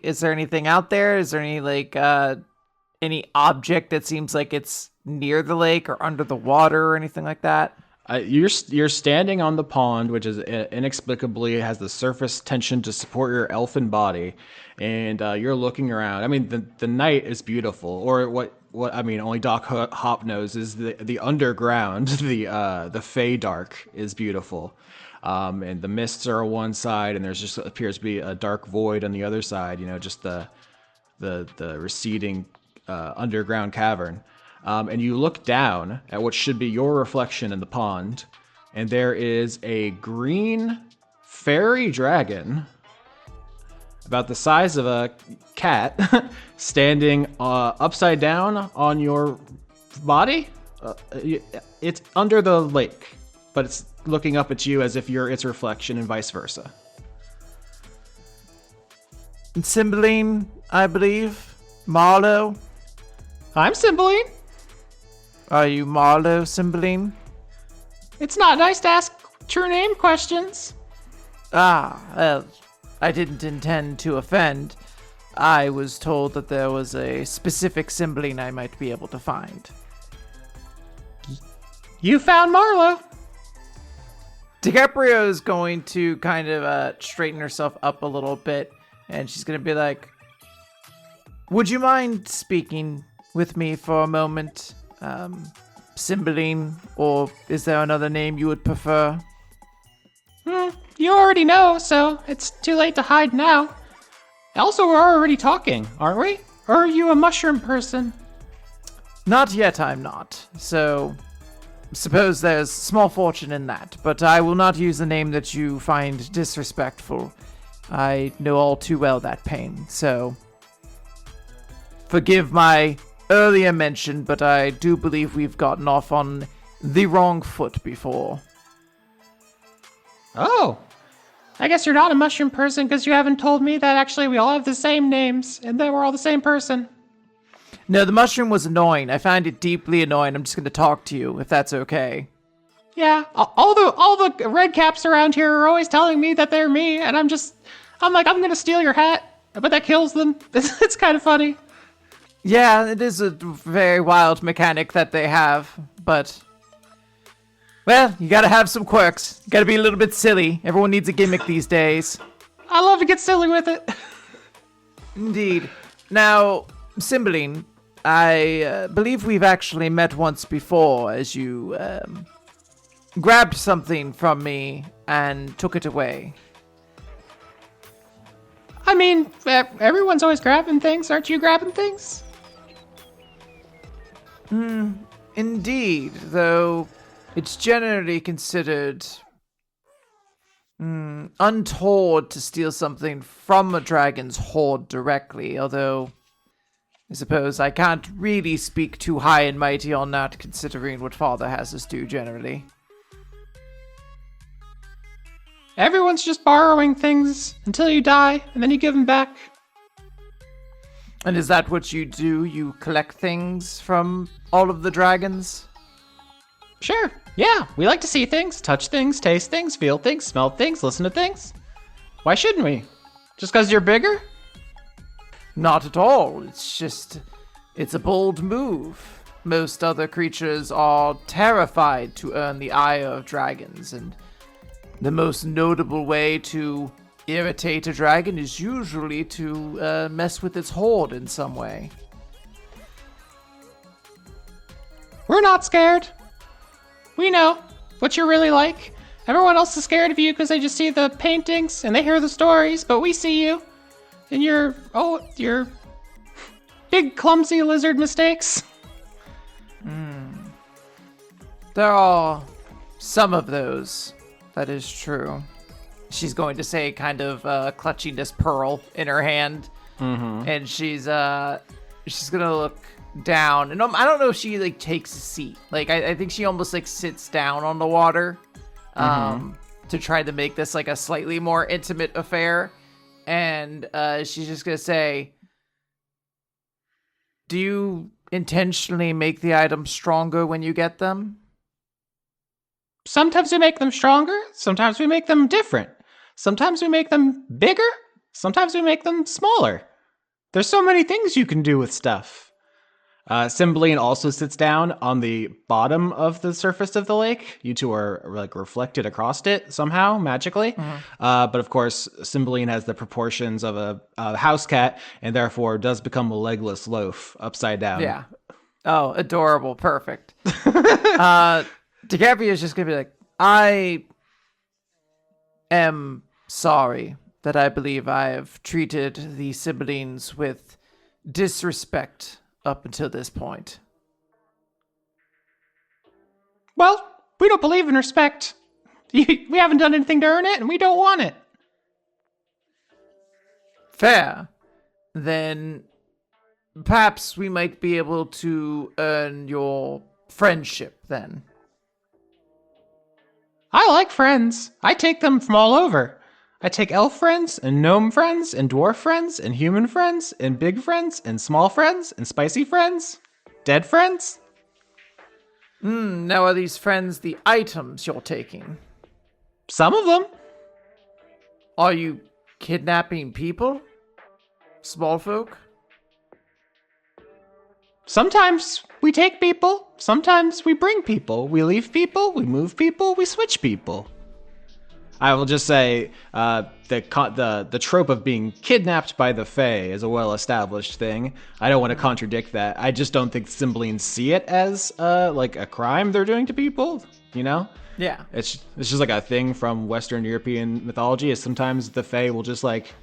Is there anything out there? Is there any object that seems like it's near the lake or under the water or anything like that? You're standing on the pond, which is inexplicably has the surface tension to support your elfin body, and you're looking around. I mean, the night is beautiful, or what what I mean, only Doc Hop knows is the underground, the Fey Dark is beautiful. And the mists are on one side, and there's just appears to be a dark void on the other side. Just the receding underground cavern. And you look down at what should be your reflection in the pond, and there is a green fairy dragon, about the size of a cat, standing upside down on your body. It's under the lake, but it's looking up at you as if you're its reflection and vice versa. Cymbeline, I believe. Marlowe. I'm Cymbeline. Are you Marlowe, Cymbeline? It's not nice to ask true name questions. Well, I didn't intend to offend. I was told that there was a specific Cymbeline I might be able to find. You found Marlowe. DiCaprio is going to kind of straighten herself up a little bit, and she's going to be like, would you mind speaking with me for a moment, Cymbeline, or is there another name you would prefer? You already know, so it's too late to hide now. Also, we're already talking, aren't we? Or are you a mushroom person? Not yet, I'm not. So, suppose there's small fortune in that, but I will not use the name that you find disrespectful. I know all too well that pain, so forgive my earlier mention, but I do believe we've gotten off on the wrong foot before. Oh, I guess you're not a mushroom person because you haven't told me that actually we all have the same names and that we're all the same person. No, the mushroom was annoying. I find it deeply annoying. I'm just going to talk to you, if that's okay. Yeah, all the red caps around here are always telling me that they're me, and I'm like, I'm going to steal your hat, but that kills them. It's kind of funny. Yeah, it is a very wild mechanic that they have, but well, you gotta have some quirks. You gotta be a little bit silly. Everyone needs a gimmick these days. I love to get silly with it. Indeed. Now, Cymbeline, I believe we've actually met once before as you grabbed something from me and took it away. I mean, everyone's always grabbing things. Aren't you grabbing things? Indeed, though it's generally considered untoward to steal something from a dragon's hoard directly, although I suppose I can't really speak too high and mighty on that, considering what Father has us do generally. Everyone's just borrowing things until you die, and then you give them back. And is that what you do? You collect things from all of the dragons? Sure. Yeah, we like to see things, touch things, taste things, feel things, smell things, listen to things. Why shouldn't we? Just because you're bigger? Not at all. It's a bold move. Most other creatures are terrified to earn the ire of dragons, and the most notable way to irritate a dragon is usually to mess with its hoard in some way. We're not scared. We know what you're really like. Everyone else is scared of you because they just see the paintings and they hear the stories, but we see you and your big clumsy lizard mistakes. There are some of those. That is true. She's going to say, kind of clutching this pearl in her hand, and she's gonna look down, and I don't know if she like takes a seat. Like I think she almost like sits down on the water, to try to make this like a slightly more intimate affair, and she's just gonna say, "Do you intentionally make the items stronger when you get them?" Sometimes we make them stronger, sometimes we make them different. Sometimes we make them bigger, sometimes we make them smaller. There's so many things you can do with stuff. Cymbeline also sits down on the bottom of the surface of the lake. You two are like reflected across it somehow, magically. But of course, Cymbeline has the proportions of a house cat and therefore does become a legless loaf upside down. Yeah. Oh, adorable. Perfect. DiCaprio is just going to be like, I am sorry that I believe I have treated the Cymbalines with disrespect up until this point. Well, we don't believe in respect. We haven't done anything to earn it, and we don't want it. Fair. Then perhaps we might be able to earn your friendship then. I like friends. I take them from all over. I take elf friends, and gnome friends, and dwarf friends, and human friends, and big friends, and small friends, and spicy friends, dead friends. Now are these friends the items you're taking? Some of them. Are you kidnapping people? Small folk? Sometimes we take people. Sometimes we bring people. We leave people. We move people. We switch people. I will just say the trope of being kidnapped by the Fae is a well-established thing. I don't want to contradict that. I just don't think Cymbalines see it as like a crime they're doing to people. You know? Yeah. It's just like a thing from Western European mythology. Is sometimes the Fae will just like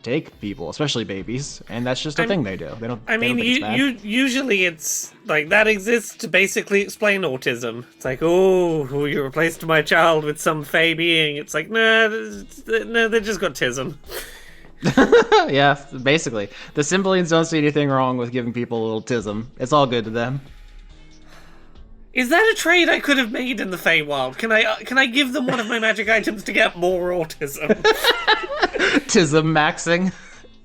take people, especially babies, and that's just a thing they do. They don't. I mean, usually it's like that exists to basically explain autism. It's like, oh, you replaced my child with some fey being. It's like, no, they just got tism. Yeah, basically, the Cymbalines don't see anything wrong with giving people a little tism. It's all good to them. Is that a trade I could have made in the Feywild? Can I give them one of my magic items to get more autism? Tism maxing.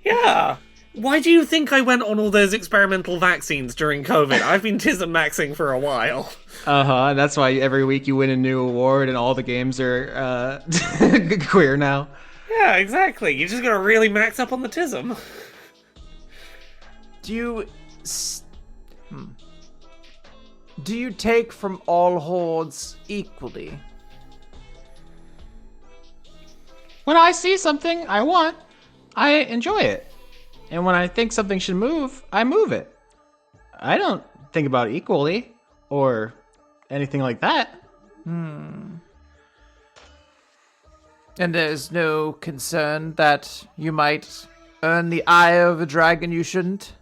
Yeah. Why do you think I went on all those experimental vaccines during COVID? I've been tism maxing for a while. And that's why every week you win a new award and all the games are queer now. Yeah, exactly. You just gotta really max up on the tism. Do you take from all hordes equally? When I see something I want, I enjoy it. And when I think something should move, I move it. I don't think about it equally or anything like that. And there's no concern that you might earn the eye of a dragon you shouldn't?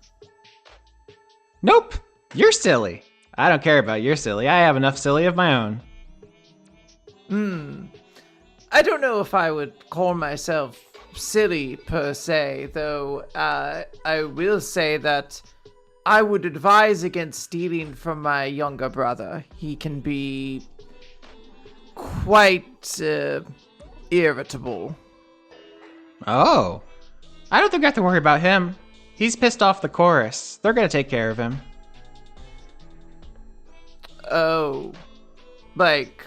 Nope. You're silly. I don't care about your silly. I have enough silly of my own. I don't know if I would call myself silly per se, though I will say that I would advise against stealing from my younger brother. He can be quite irritable. Oh. I don't think I have to worry about him. He's pissed off the chorus. They're gonna take care of him. Oh. Like,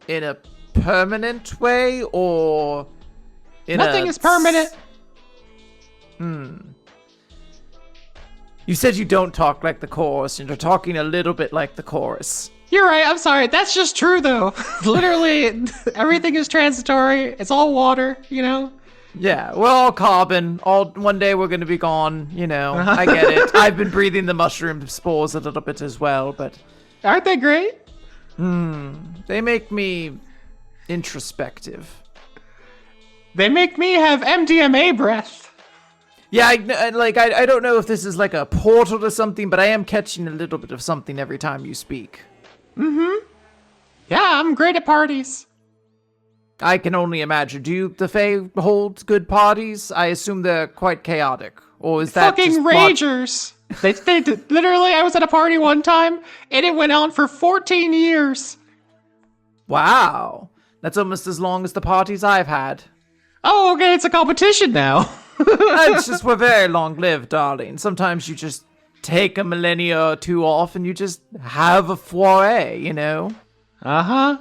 in a permanent way, or in Nothing is permanent. You said you don't talk like the chorus, and you're talking a little bit like the chorus. You're right, I'm sorry. That's just true, though. Literally, everything is transitory. It's all water, you know? Yeah, we're all carbon. One day we're gonna be gone, you know. I get it. I've been breathing the mushroom spores a little bit as well, but... Aren't they great? They make me introspective. They make me have MDMA breath. Yeah, I don't know if this is like a portal to something, but I am catching a little bit of something every time you speak. Yeah, I'm great at parties. I can only imagine. Do the Fae hold good parties? I assume they're quite chaotic. Or is that Fucking just ragers. They literally, I was at a party one time, and it went on for 14 years. Wow. That's almost as long as the parties I've had. Oh, okay, it's a competition now. It's just, we're very long-lived, darling. Sometimes you just take a millennia or two off and you just have a foray, you know? Uh-huh.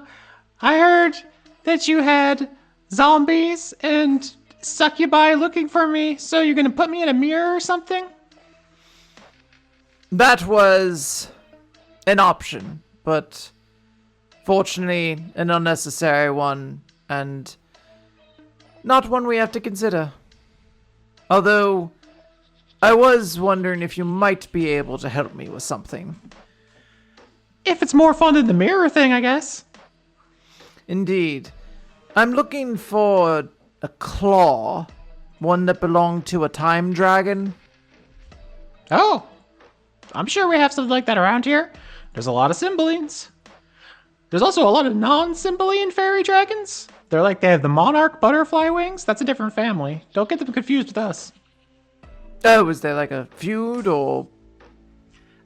I heard that you had zombies and succubi looking for me, so you're gonna put me in a mirror or something? That was an option, but fortunately an unnecessary one, and not one we have to consider. Although, I was wondering if you might be able to help me with something. If it's more fun than the mirror thing, I guess. Indeed. I'm looking for a claw, one that belonged to a time dragon. Oh, I'm sure we have something like that around here. There's a lot of Cymbalines. There's also a lot of non-Cymbaline fairy dragons. They have the monarch butterfly wings. That's a different family. Don't get them confused with us. Oh, is there like a feud or...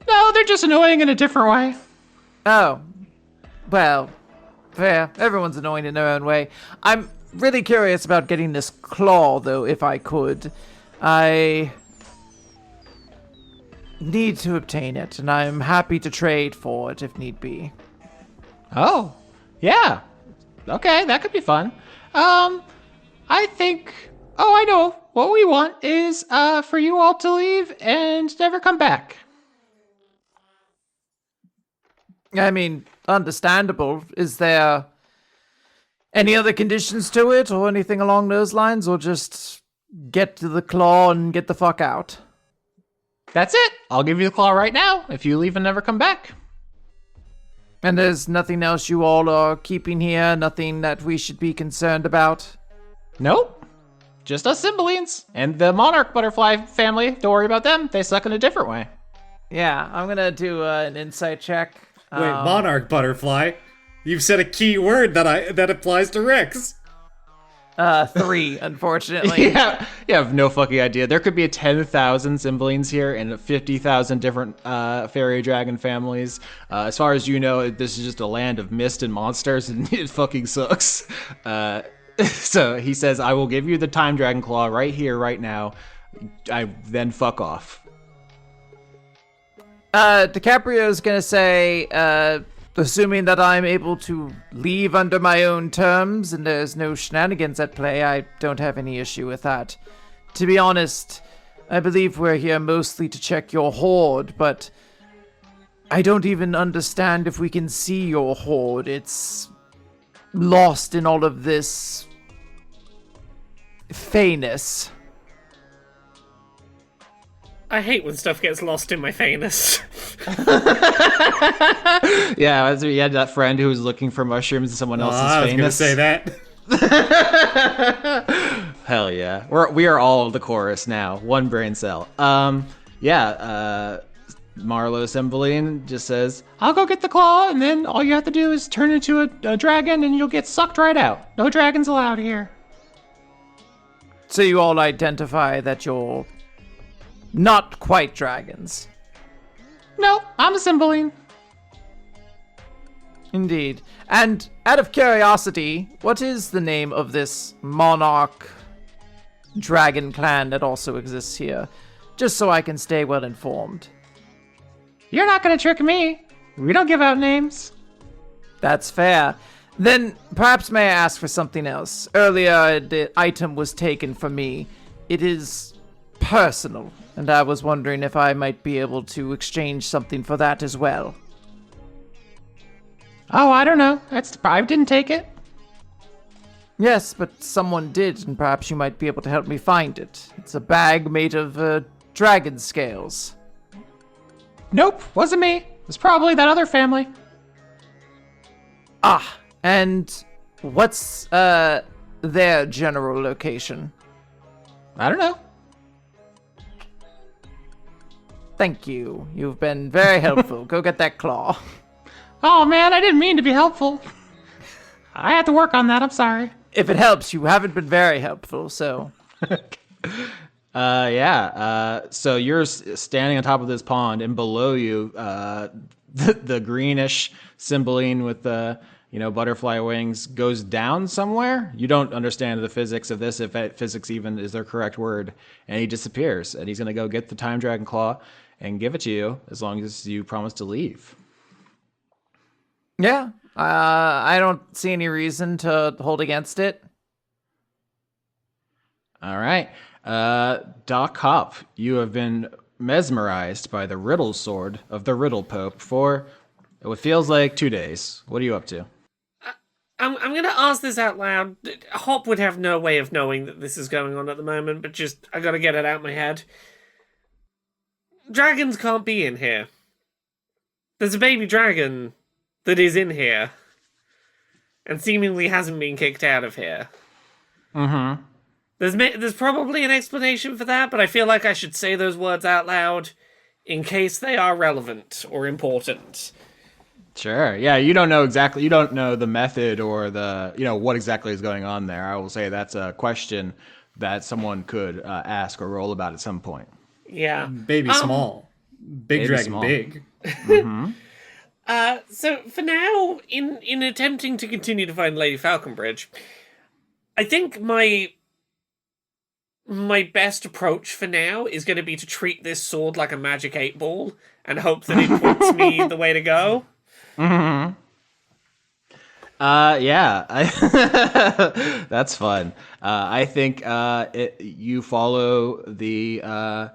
No, they're just annoying in a different way. Oh. Well, fair. Everyone's annoying in their own way. I'm really curious about getting this claw, though, if I could. I need to obtain it, and I'm happy to trade for it if need be. Oh, yeah. Okay, that could be fun. I think... Oh, I know. What we want is for you all to leave and never come back. I mean, understandable. Is there any other conditions to it or anything along those lines, or just get to the claw and get the fuck out? That's it. I'll give you the claw right now if you leave and never come back. And there's nothing else you all are keeping here? Nothing that we should be concerned about? Nope. Just us Cymbalines. And the monarch butterfly family. Don't worry about them. They suck in a different way. Yeah, I'm gonna do an insight check. Wait, monarch butterfly? You've said a key word that applies to Rex. 3, unfortunately. Yeah, you have no fucking idea. There could be 10,000 Cymbalines here and 50,000 different fairy dragon families. As far as you know, this is just a land of mist and monsters, and it fucking sucks. So he says, I will give you the time dragon claw right here, right now. Then fuck off. DiCaprio's gonna say, assuming that I'm able to leave under my own terms and there's no shenanigans at play, I don't have any issue with that. To be honest, I believe we're here mostly to check your hoard, but I don't even understand if we can see your hoard. It's lost in all of this fayness. I hate when stuff gets lost in my fairness. Yeah, as we had that friend who was looking for mushrooms in someone else's I was gonna famous. say that. Hell yeah. We are all the chorus now. One brain cell. Marlo Cymbeline just says, I'll go get the claw, and then all you have to do is turn into a dragon, and you'll get sucked right out. No dragons allowed here. So you all identify that you're not quite dragons. No, I'm a Cymbeline. Indeed. And out of curiosity, what is the name of this monarch dragon clan that also exists here? Just so I can stay well informed. You're not gonna trick me. We don't give out names. That's fair. Then perhaps may I ask for something else? Earlier, the item was taken from me. It is personal, and I was wondering if I might be able to exchange something for that as well. Oh, I don't know. I didn't take it. Yes, but someone did, and perhaps you might be able to help me find it. It's a bag made of dragon scales. Nope, wasn't me. It was probably that other family. Ah, and what's their general location? I don't know. Thank you. You've been very helpful. Go get that claw. Oh man, I didn't mean to be helpful. I had to work on that, I'm sorry. If it helps, you haven't been very helpful, so... So you're standing on top of this pond, and below you, the greenish Cymbeline with the butterfly wings goes down somewhere. You don't understand the physics of this, if physics even is their correct word, and he disappears. And he's gonna go get the time dragon claw and give it to you as long as you promise to leave. Yeah, I don't see any reason to hold against it. All right. Doc Hop, you have been mesmerized by the riddle sword of the Riddle Pope for what feels like 2 days. What are you up to? I'm gonna ask this out loud. Hop would have no way of knowing that this is going on at the moment, but I gotta get it out of my head. dragons can't be in here. There's a baby dragon that is in here, and seemingly hasn't been kicked out of here. Mm-hmm. There's probably an explanation for that, but I feel like I should say those words out loud in case they are relevant or important. Sure. Yeah, you don't know the method or what exactly is going on there. I will say that's a question that someone could ask or roll about at some point. Yeah. Baby small. Big baby dragon small. big. Mm-hmm. So for now, in attempting to continue to find Lady Falconbridge, I think my best approach for now is going to be to treat this sword like a magic 8-ball and hope that it points me the way to go. Mm-hmm. That's fun. I think you follow the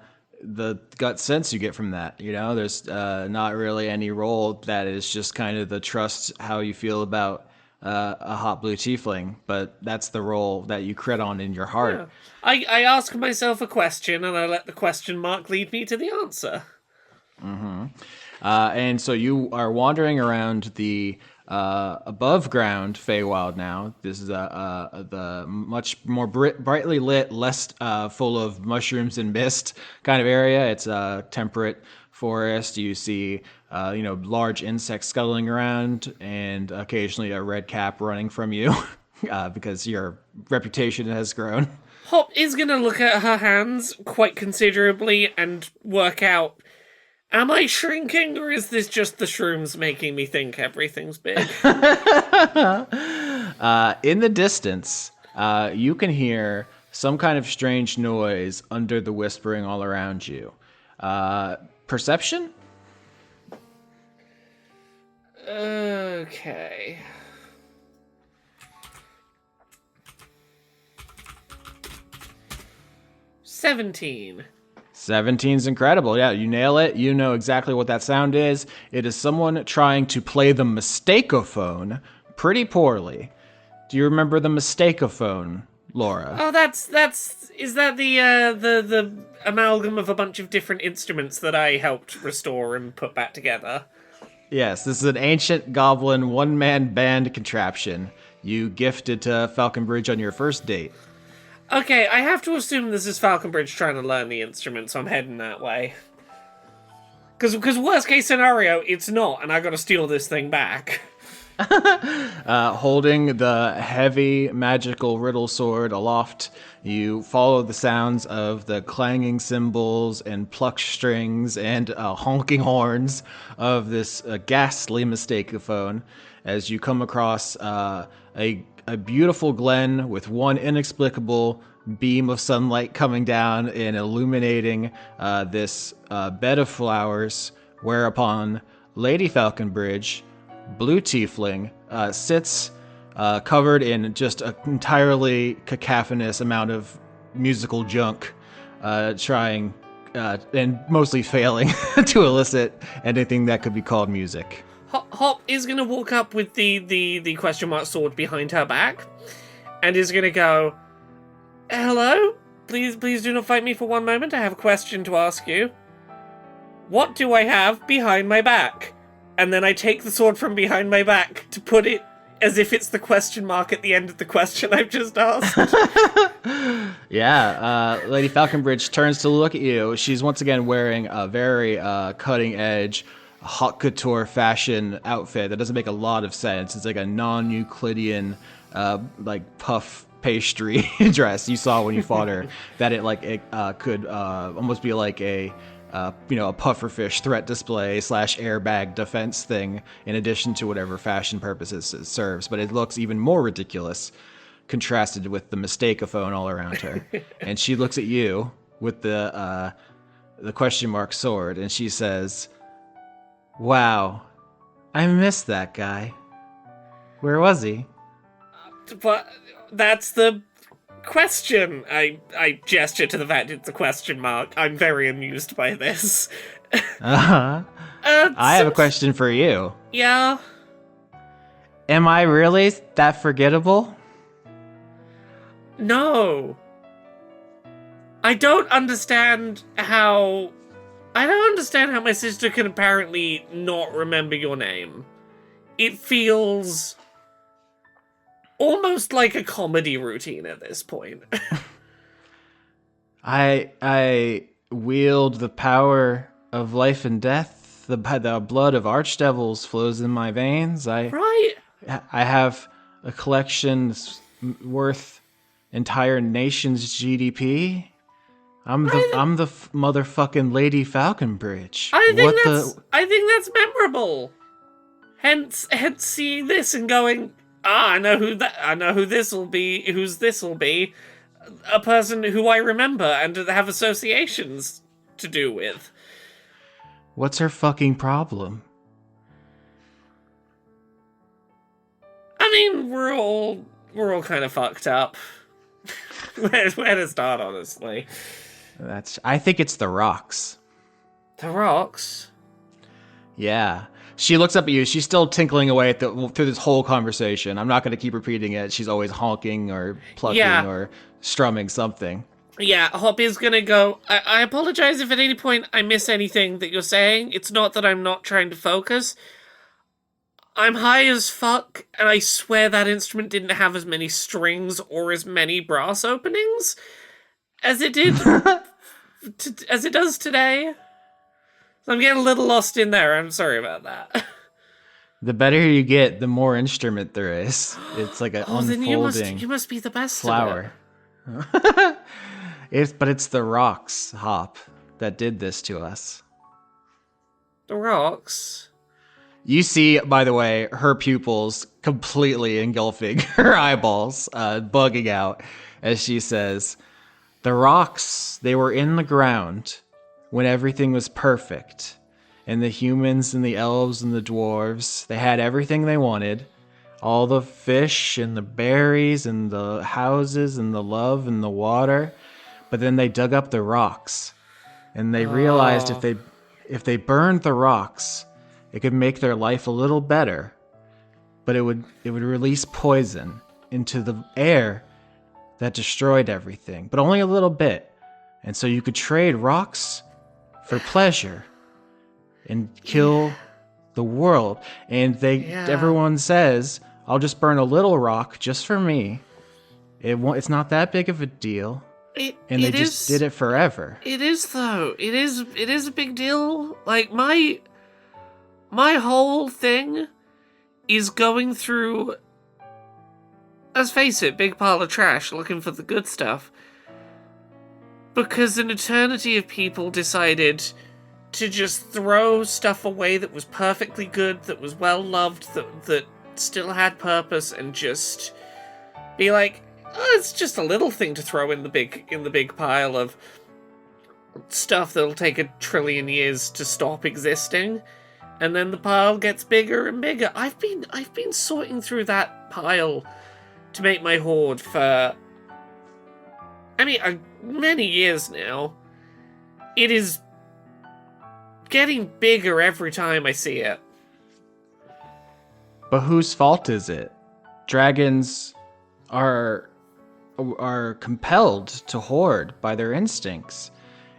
gut sense you get from that. There's not really any role that is just kind of the trust how you feel about a hot blue tiefling, but that's the role that you crit on in your heart. Yeah. I ask myself a question and I let the question mark lead me to the answer. Mm-hmm. And so you are wandering around the above ground Feywild now. This is the much more brightly lit, less full of mushrooms and mist kind of area. It's a temperate forest. You see, large insects scuttling around, and occasionally a red cap running from you because your reputation has grown. Hop is going to look at her hands quite considerably and work out, am I shrinking, or is this just the shrooms making me think everything's big? In the distance, you can hear some kind of strange noise under the whispering all around you. Perception? Okay. $17. 17's incredible. Yeah, you nail it. You know exactly what that sound is. It is someone trying to play the mistakeophone pretty poorly. Do you remember the mistakeophone, Laura? Oh, is that the amalgam of a bunch of different instruments that I helped restore and put back together? Yes, this is an ancient goblin one-man band contraption you gifted to Falconbridge on your first date. Okay, I have to assume this is Falconbridge trying to learn the instrument, so I'm heading that way. Because worst case scenario, it's not, and I gotta steal this thing back. Holding the heavy magical riddle sword aloft, you follow the sounds of the clanging cymbals and plucked strings and honking horns of this ghastly mistakeophone as you come across a beautiful glen with one inexplicable beam of sunlight coming down and illuminating this bed of flowers, whereupon Lady Falconbridge, blue tiefling, sits covered in just an entirely cacophonous amount of musical junk, trying and mostly failing to elicit anything that could be called music. Hop is gonna walk up with the question mark sword behind her back, and is gonna go, "Hello? Please do not fight me for one moment. I have a question to ask you. What do I have behind my back?" And then I take the sword from behind my back to put it as if it's the question mark at the end of the question I've just asked. Yeah, Lady Falconbridge turns to look at you. She's once again wearing a very cutting-edge haute couture fashion outfit that doesn't make a lot of sense. It's like a non-Euclidean, like puff pastry dress you saw when you fought her. That it could almost be like a pufferfish threat display / airbag defense thing, in addition to whatever fashion purposes it serves. But it looks even more ridiculous contrasted with the mistakeophone all around her. And she looks at you with the question mark sword, and she says, "Wow, I missed that guy. Where was he?" But that's the question. I gesture to the fact it's a question mark. I'm very amused by this. Uh-huh. I have a question for you. Yeah? Am I really that forgettable? No. I don't understand how I don't understand how my sister can apparently not remember your name. It feels almost like a comedy routine at this point. I wield the power of life and death. The blood of archdevils flows in my veins. Right? I have a collection that's worth entire nation's GDP. I'm the motherfucking Lady Falconbridge. I think that's memorable. Hence seeing this and going, I know who this will be. Whose this will be? A person who I remember and have associations to do with. What's her fucking problem? I mean, we're all kind of fucked up. Where to start, honestly? I think it's the rocks. The rocks? Yeah. She looks up at you. She's still tinkling away through this whole conversation. I'm not going to keep repeating it. She's always honking or plucking or strumming something. Yeah, Hoppy's gonna go, I apologize if at any point I miss anything that you're saying. It's not that I'm not trying to focus. I'm high as fuck, and I swear that instrument didn't have as many strings or as many brass openings as it did, as it does today. So I'm getting a little lost in there. I'm sorry about that. The better you get, the more instrument there is. It's like an unfolding then you must be the best flower. But it's the rocks, Hop, that did this to us. The rocks? You see, by the way, her pupils completely engulfing her eyeballs, bugging out, as she says, the rocks, they were in the ground when everything was perfect. And the humans and the elves and the dwarves, they had everything they wanted. All the fish and the berries and the houses and the love and the water. But then they dug up the rocks. And they realized if they burned the rocks, it could make their life a little better. But it would release poison into the air that destroyed everything. But only a little bit. And so you could trade rocks for pleasure and kill the world. And everyone says, I'll just burn a little rock just for me. It's not that big of a deal. They just did it forever. It is, though. It is a big deal. Like, my whole thing is going through, let's face it, big pile of trash looking for the good stuff. Because an eternity of people decided to just throw stuff away that was perfectly good, that was well loved, that still had purpose, and just be like, oh, it's just a little thing to throw in the big pile of stuff that'll take 1 trillion years to stop existing, and then the pile gets bigger and bigger. I've been sorting through that pile to make my hoard for, many years now. It is getting bigger every time I see it. But whose fault is it? Dragons are compelled to hoard by their instincts.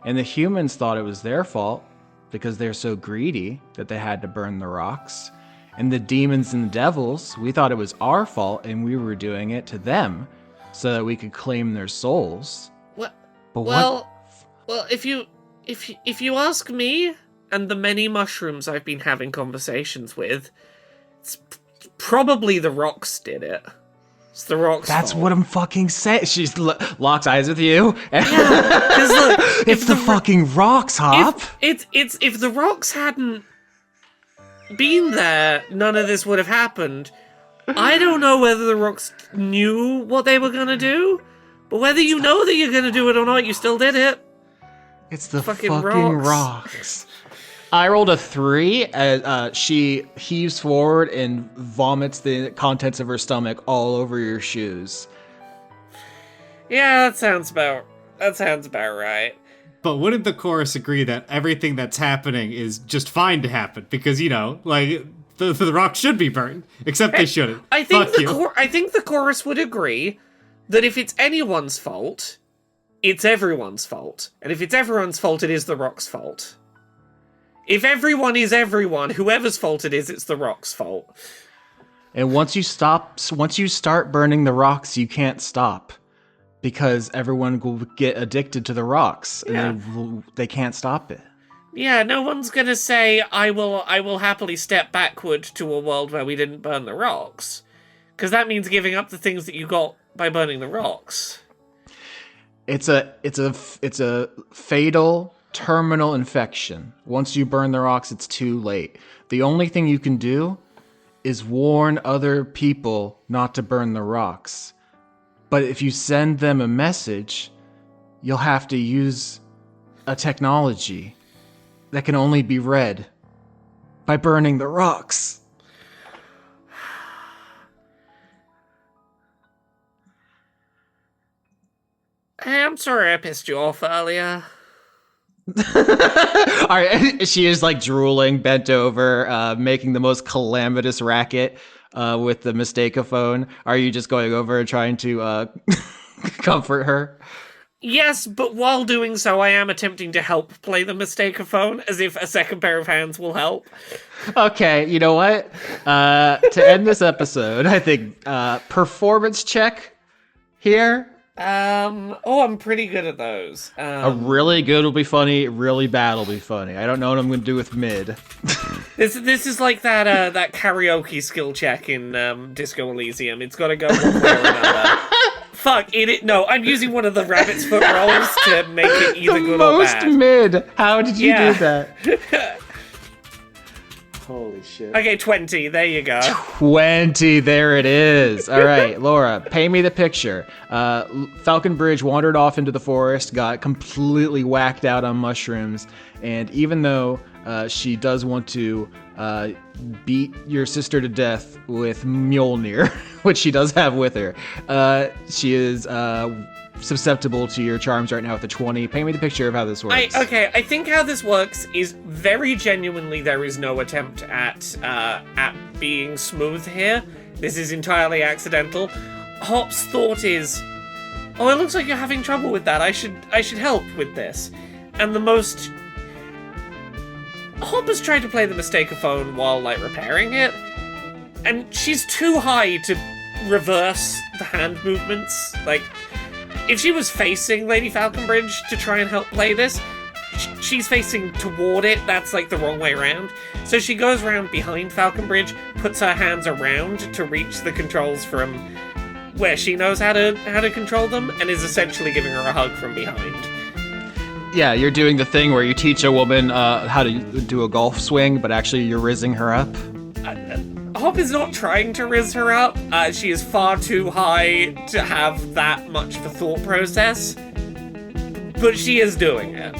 And the humans thought it was their fault because they're so greedy that they had to burn the rocks. And the demons and the devils, we thought it was our fault and we were doing it to them so that we could claim their souls. What? But well, if you ask me and the many mushrooms I've been having conversations with, it's probably the rocks did it. It's the rocks' That's fault. what I'm fucking saying. She locks eyes with you. Yeah, 'cause look, it's the fucking rocks, Hop. If the rocks hadn't been there, none of this would have happened. I don't know whether the rocks knew what they were gonna do, but whether you know that you're gonna do it or not, you still did it. It's the fucking fucking rocks. rocks. I rolled a 3 as she heaves forward and vomits the contents of her stomach all over your shoes. Yeah, that sounds about right. But wouldn't the chorus agree that everything that's happening is just fine to happen? Because, the rock should be burned. Except they shouldn't. I think Fuck you. I think the chorus would agree that if it's anyone's fault, it's everyone's fault. And if it's everyone's fault, it is the rock's fault. If everyone is everyone, whoever's fault it is, it's the rock's fault. And once you start burning the rocks, you can't stop. Because everyone will get addicted to the rocks, and they can't stop it. Yeah, no one's gonna say, I will happily step backward to a world where we didn't burn the rocks. Because that means giving up the things that you got by burning the rocks. It's a fatal terminal infection. Once you burn the rocks, it's too late. The only thing you can do is warn other people not to burn the rocks. But if you send them a message, you'll have to use a technology that can only be read by burning the rocks. Hey, I'm sorry I pissed you off earlier. All right, she is like drooling, bent over, making the most calamitous racket with the mistakeophone. Are you just going over and trying to comfort her? Yes, but while doing so, I am attempting to help play the mistakeophone, as if a second pair of hands will help. Okay, you know what? To end this episode, I think performance check here. I'm pretty good at those. A really good will be funny, really bad will be funny. I don't know what I'm going to do with mid. This is like that karaoke skill check in Disco Elysium. It's got to go one way or another. Fuck it! No, I'm using one of the rabbit's foot rolls to make it either good or bad. The most mid. How did you do that? Holy shit. Okay, 20. There you go. 20. There it is. All right, Laura, paint me the picture. Falconbridge wandered off into the forest, got completely whacked out on mushrooms, and even though she does want to beat your sister to death with Mjolnir, which she does have with her, she is susceptible to your charms right now with a 20. Paint me the picture of how this works. I think how this works is very genuinely there is no attempt at being smooth here. This is entirely accidental. Hop's thought is, oh, it looks like you're having trouble with that. I should help with this. And Hop has tried to play the mistakeophone while, like, repairing it, and she's too high to reverse the hand movements. Like, if she was facing Lady Falconbridge to try and help play this, she's facing toward it. That's, like, the wrong way around. So she goes around behind Falconbridge, puts her hands around to reach the controls from where she knows how to control them, and is essentially giving her a hug from behind. Yeah, you're doing the thing where you teach a woman how to do a golf swing, but actually you're rizzing her up. Hop is not trying to rizz her up. She is far too high to have that much of a thought process. But she is doing it.